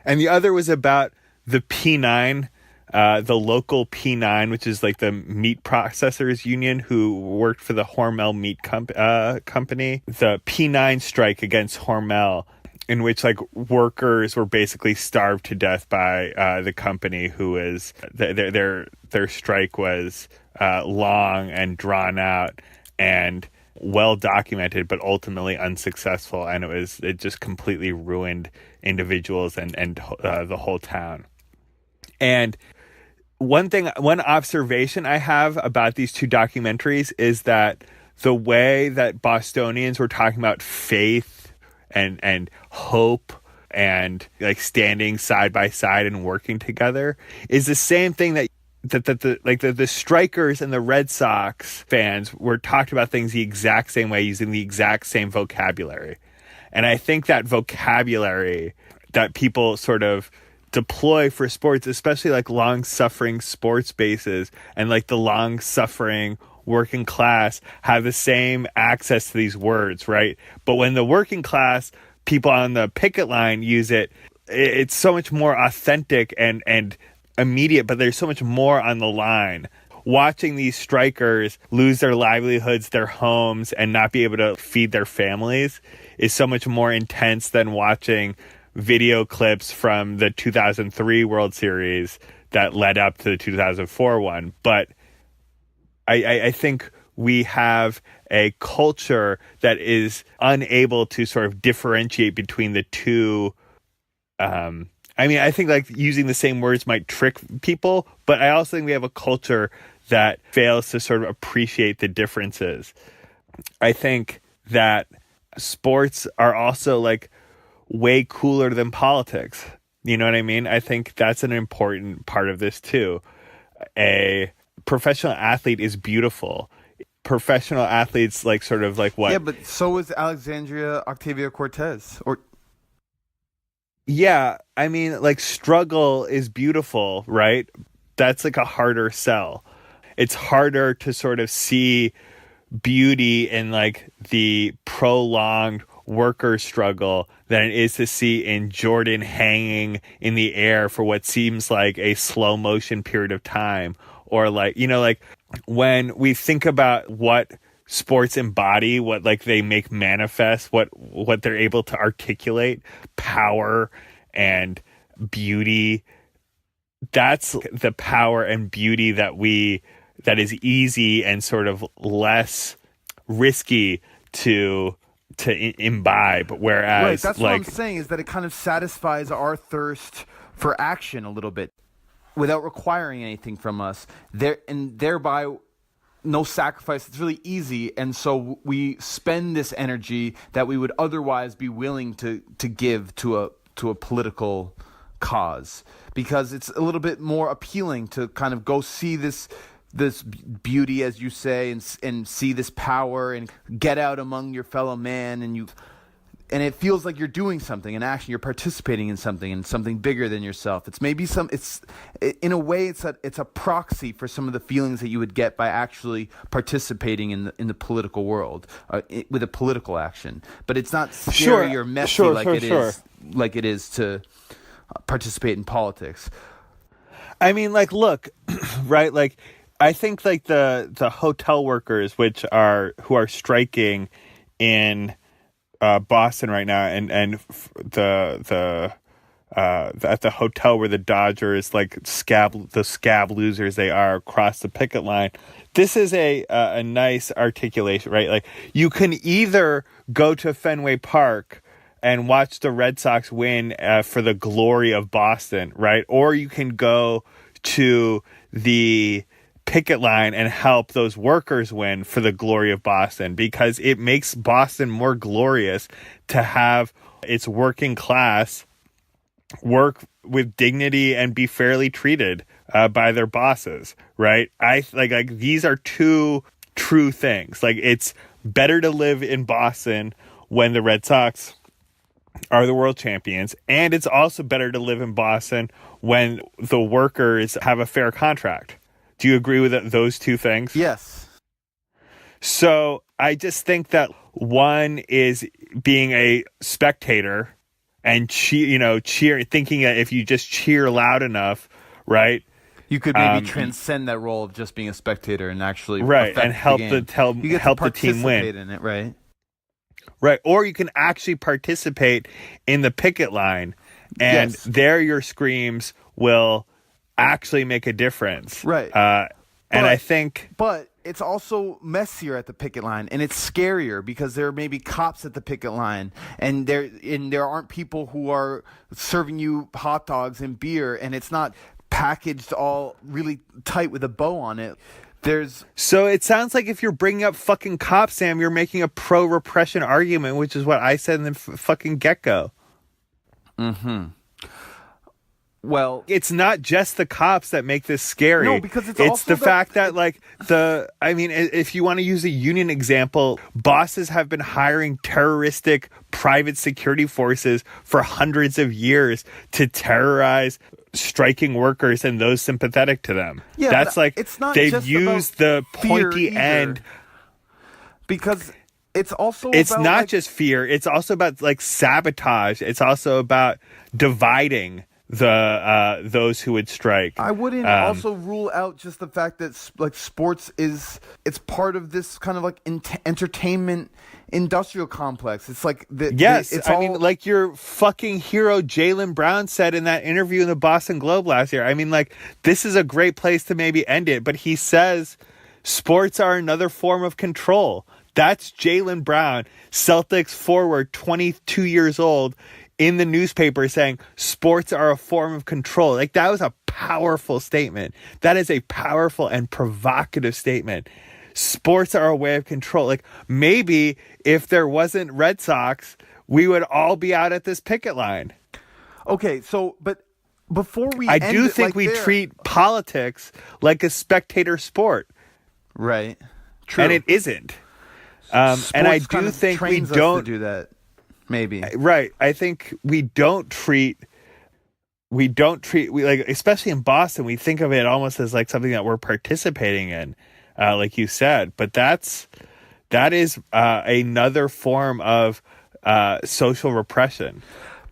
And the other was about the P9, the local P9, which is like the meat processors union who worked for the Hormel meat company. The P9 strike against Hormel, in which like workers were basically starved to death by the company, who was their strike was long and drawn out and well documented, but ultimately unsuccessful, and it just completely ruined individuals and the whole town. And one observation I have about these 2 documentaries is that the way that Bostonians were talking about faith and hope and like standing side by side and working together is the same thing that the strikers and the Red Sox fans were talking about things the exact same way, using the exact same vocabulary. And I think that vocabulary that people sort of deploy for sports, especially like long-suffering sports bases and like the long-suffering working class, have the same access to these words, right? But when the working class people on the picket line use it, it's so much more authentic and immediate, but there's so much more on the line. Watching these strikers lose their livelihoods, their homes, and not be able to feed their families is so much more intense than watching video clips from the 2003 World Series that led up to the 2004 one. But I think we have a culture that is unable to sort of differentiate between the two. I think like using the same words might trick people, but I also think we have a culture that fails to sort of appreciate the differences. I think that sports are also like way cooler than politics. You know what I mean? I think that's an important part of this too. A professional athlete is beautiful. Professional athletes like sort of like what? Yeah, but so is Alexandria Octavia-Cortez. Yeah, I mean, like struggle is beautiful, right? That's like a harder sell. It's harder to sort of see beauty in like the prolonged worker struggle than it is to see in Jordan hanging in the air for what seems like a slow motion period of time. Or like, you know, like when we think about what sports embody, what like they make manifest, what they're able to articulate, power and beauty, that's the power and beauty that is easy and sort of less risky to imbibe. Whereas right, that's like, what I'm saying, is that it kind of satisfies our thirst for action a little bit without requiring anything from us, thereby no sacrifice. It's really easy, and so we spend this energy that we would otherwise be willing to give to a political cause, because it's a little bit more appealing to kind of go see this this beauty, as you say, and see this power and get out among your fellow man, and it feels like you're doing something, an action, you're participating in something bigger than yourself. It's maybe in a way, it's a proxy for some of the feelings that you would get by actually participating in the political world with a political action. But it's not scary or messy like it is to participate in politics. I mean, like, look, right? Like, I think like the hotel workers, who are striking in Boston right now, and the at the hotel where the Dodgers, like, the scab losers they are, across the picket line. This is a nice articulation, right? Like, you can either go to Fenway Park and watch the Red Sox win for the glory of Boston, right? Or you can go to the picket line and help those workers win for the glory of Boston, because it makes Boston more glorious to have its working class work with dignity and be fairly treated by their bosses, right? I like these are two true things. Like, it's better to live in Boston when the Red Sox are the world champions, and it's also better to live in Boston when the workers have a fair contract. Do you agree with those two things? Yes. So I just think that one is being a spectator and cheer, thinking that if you just cheer loud enough, right, you could maybe transcend that role of just being a spectator and actually and help the team win. In it, right? Right, or you can actually participate in the picket line, and there your screams will actually make a difference. Right. But it's also messier at the picket line, and it's scarier because there may be cops at the picket line, and there aren't people who are serving you hot dogs and beer, and it's not packaged all really tight with a bow on it. So it sounds like if you're bringing up fucking cops, Sam, you're making a pro-repression argument, which is what I said in the fucking get-go. Mm-hmm. Well, it's not just the cops that make this scary. No, because it's also the fact that, like, if you want to use a union example, bosses have been hiring terroristic private security forces for hundreds of years to terrorize striking workers and those sympathetic to them. Yeah, that's like, it's not they've just used the pointy end. Because it's not like, just fear. It's also about, like, sabotage. It's also about dividing those who would strike. I wouldn't also rule out just the fact that, like, sports it's part of this kind of, like, entertainment industrial complex. It's like like your fucking hero Jaylen Brown said in that interview in the Boston Globe last year. I mean, like, this is a great place to maybe end it, but he says sports are another form of control. That's Jaylen Brown, Celtics forward, 22 years old, in the newspaper saying sports are a form of control. Like, that was a powerful statement. That is a powerful and provocative statement. Sports are a way of control. Like, maybe if there wasn't Red Sox, we would all be out at this picket line. Okay, so, but before we I do think we treat politics like a spectator sport. Right. True. And it isn't. And I do think we don't do that. Maybe. Right. I think we don't treat, like, especially in Boston, we think of it almost as like something that we're participating in, like you said. But that is another form of social repression.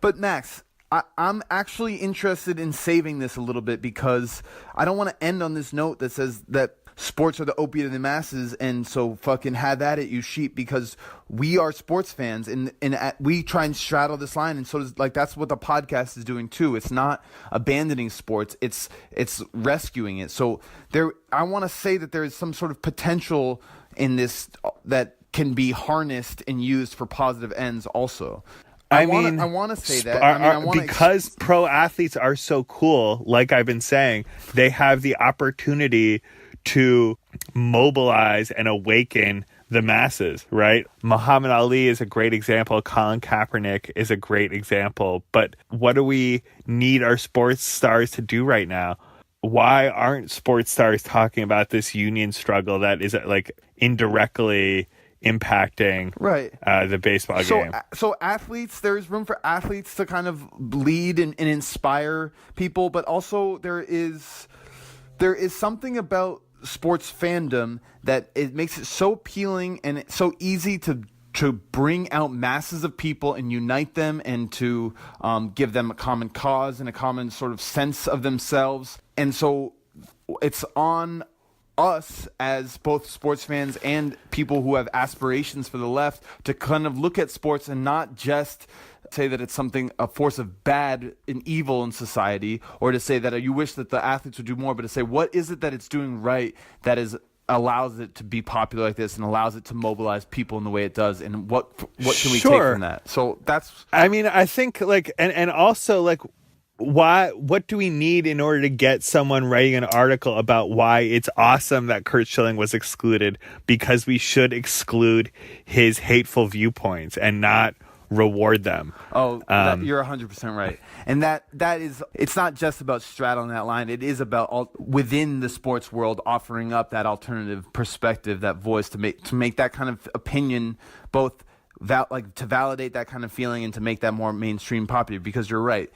But Max, I'm actually interested in saving this a little bit, because I don't want to end on this note that says that sports are the opiate of the masses, and so fucking have at it, you sheep, because we are sports fans, and we try and straddle this line, and so does, like, that's what the podcast is doing too. It's not abandoning sports, it's rescuing it. So I want to say that there is some sort of potential in this that can be harnessed and used for positive ends also. I want to say that. Because pro athletes are so cool, like I've been saying, they have the opportunity to mobilize and awaken the masses, right? Muhammad Ali is a great example. Colin Kaepernick is a great example. But what do we need our sports stars to do right now? why aren't sports stars talking about this union struggle that is like indirectly impacting the baseball game? So athletes, there's room for athletes to kind of lead and inspire people, but also there is something about sports fandom that it makes it so appealing and it's so easy to bring out masses of people and unite them and to give them a common cause and a common sort of sense of themselves. And so it's on us as both sports fans and people who have aspirations for the left to kind of look at sports and not just say that it's a force of bad and evil in society, or to say that you wish that the athletes would do more, but to say what is it that it's doing right that allows it to be popular like this and allows it to mobilize people in the way it does, and what can we take from that? So that's, I mean, I think like, and also like, what do we need in order to get someone writing an article about why it's awesome that Curt Schilling was excluded, because we should exclude his hateful viewpoints and not reward them? You're 100% right. And that is, it's not just about straddling that line. It is about within the sports world offering up that alternative perspective, that voice to make that kind of opinion both to validate that kind of feeling and to make that more mainstream popular. Because you're right,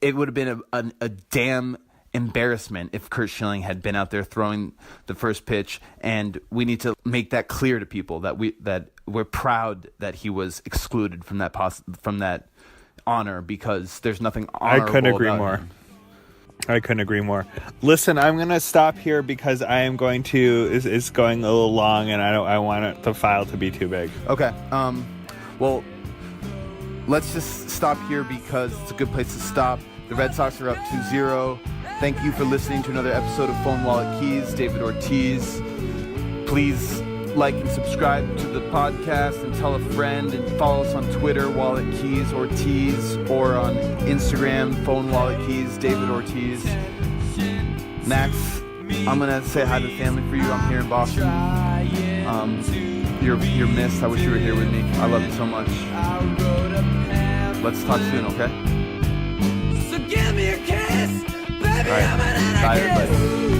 it would have been a damn embarrassment if Curt Schilling had been out there throwing the first pitch, and we need to make that clear to people that we're proud that he was excluded from that honor, because there's nothing honorable. I couldn't agree about more. him. I couldn't agree more. Listen, I'm gonna stop here because I am going to. It's going a little long, and I want the file to be too big. Okay. Well, let's just stop here because it's a good place to stop. The Red Sox are up 2-0. Thank you for listening to another episode of Phone Wallet Keys, David Ortiz. Please like and subscribe to the podcast and tell a friend, and follow us on Twitter, Wallet Keys Ortiz, or on Instagram, Phone Wallet Keys, David Ortiz. Max, I'm going to say hi to the family for you. I'm here in Boston. You're missed. I wish you were here with me. I love you so much. Let's talk soon, okay? So give me a kiss, baby. All right. Bye, everybody.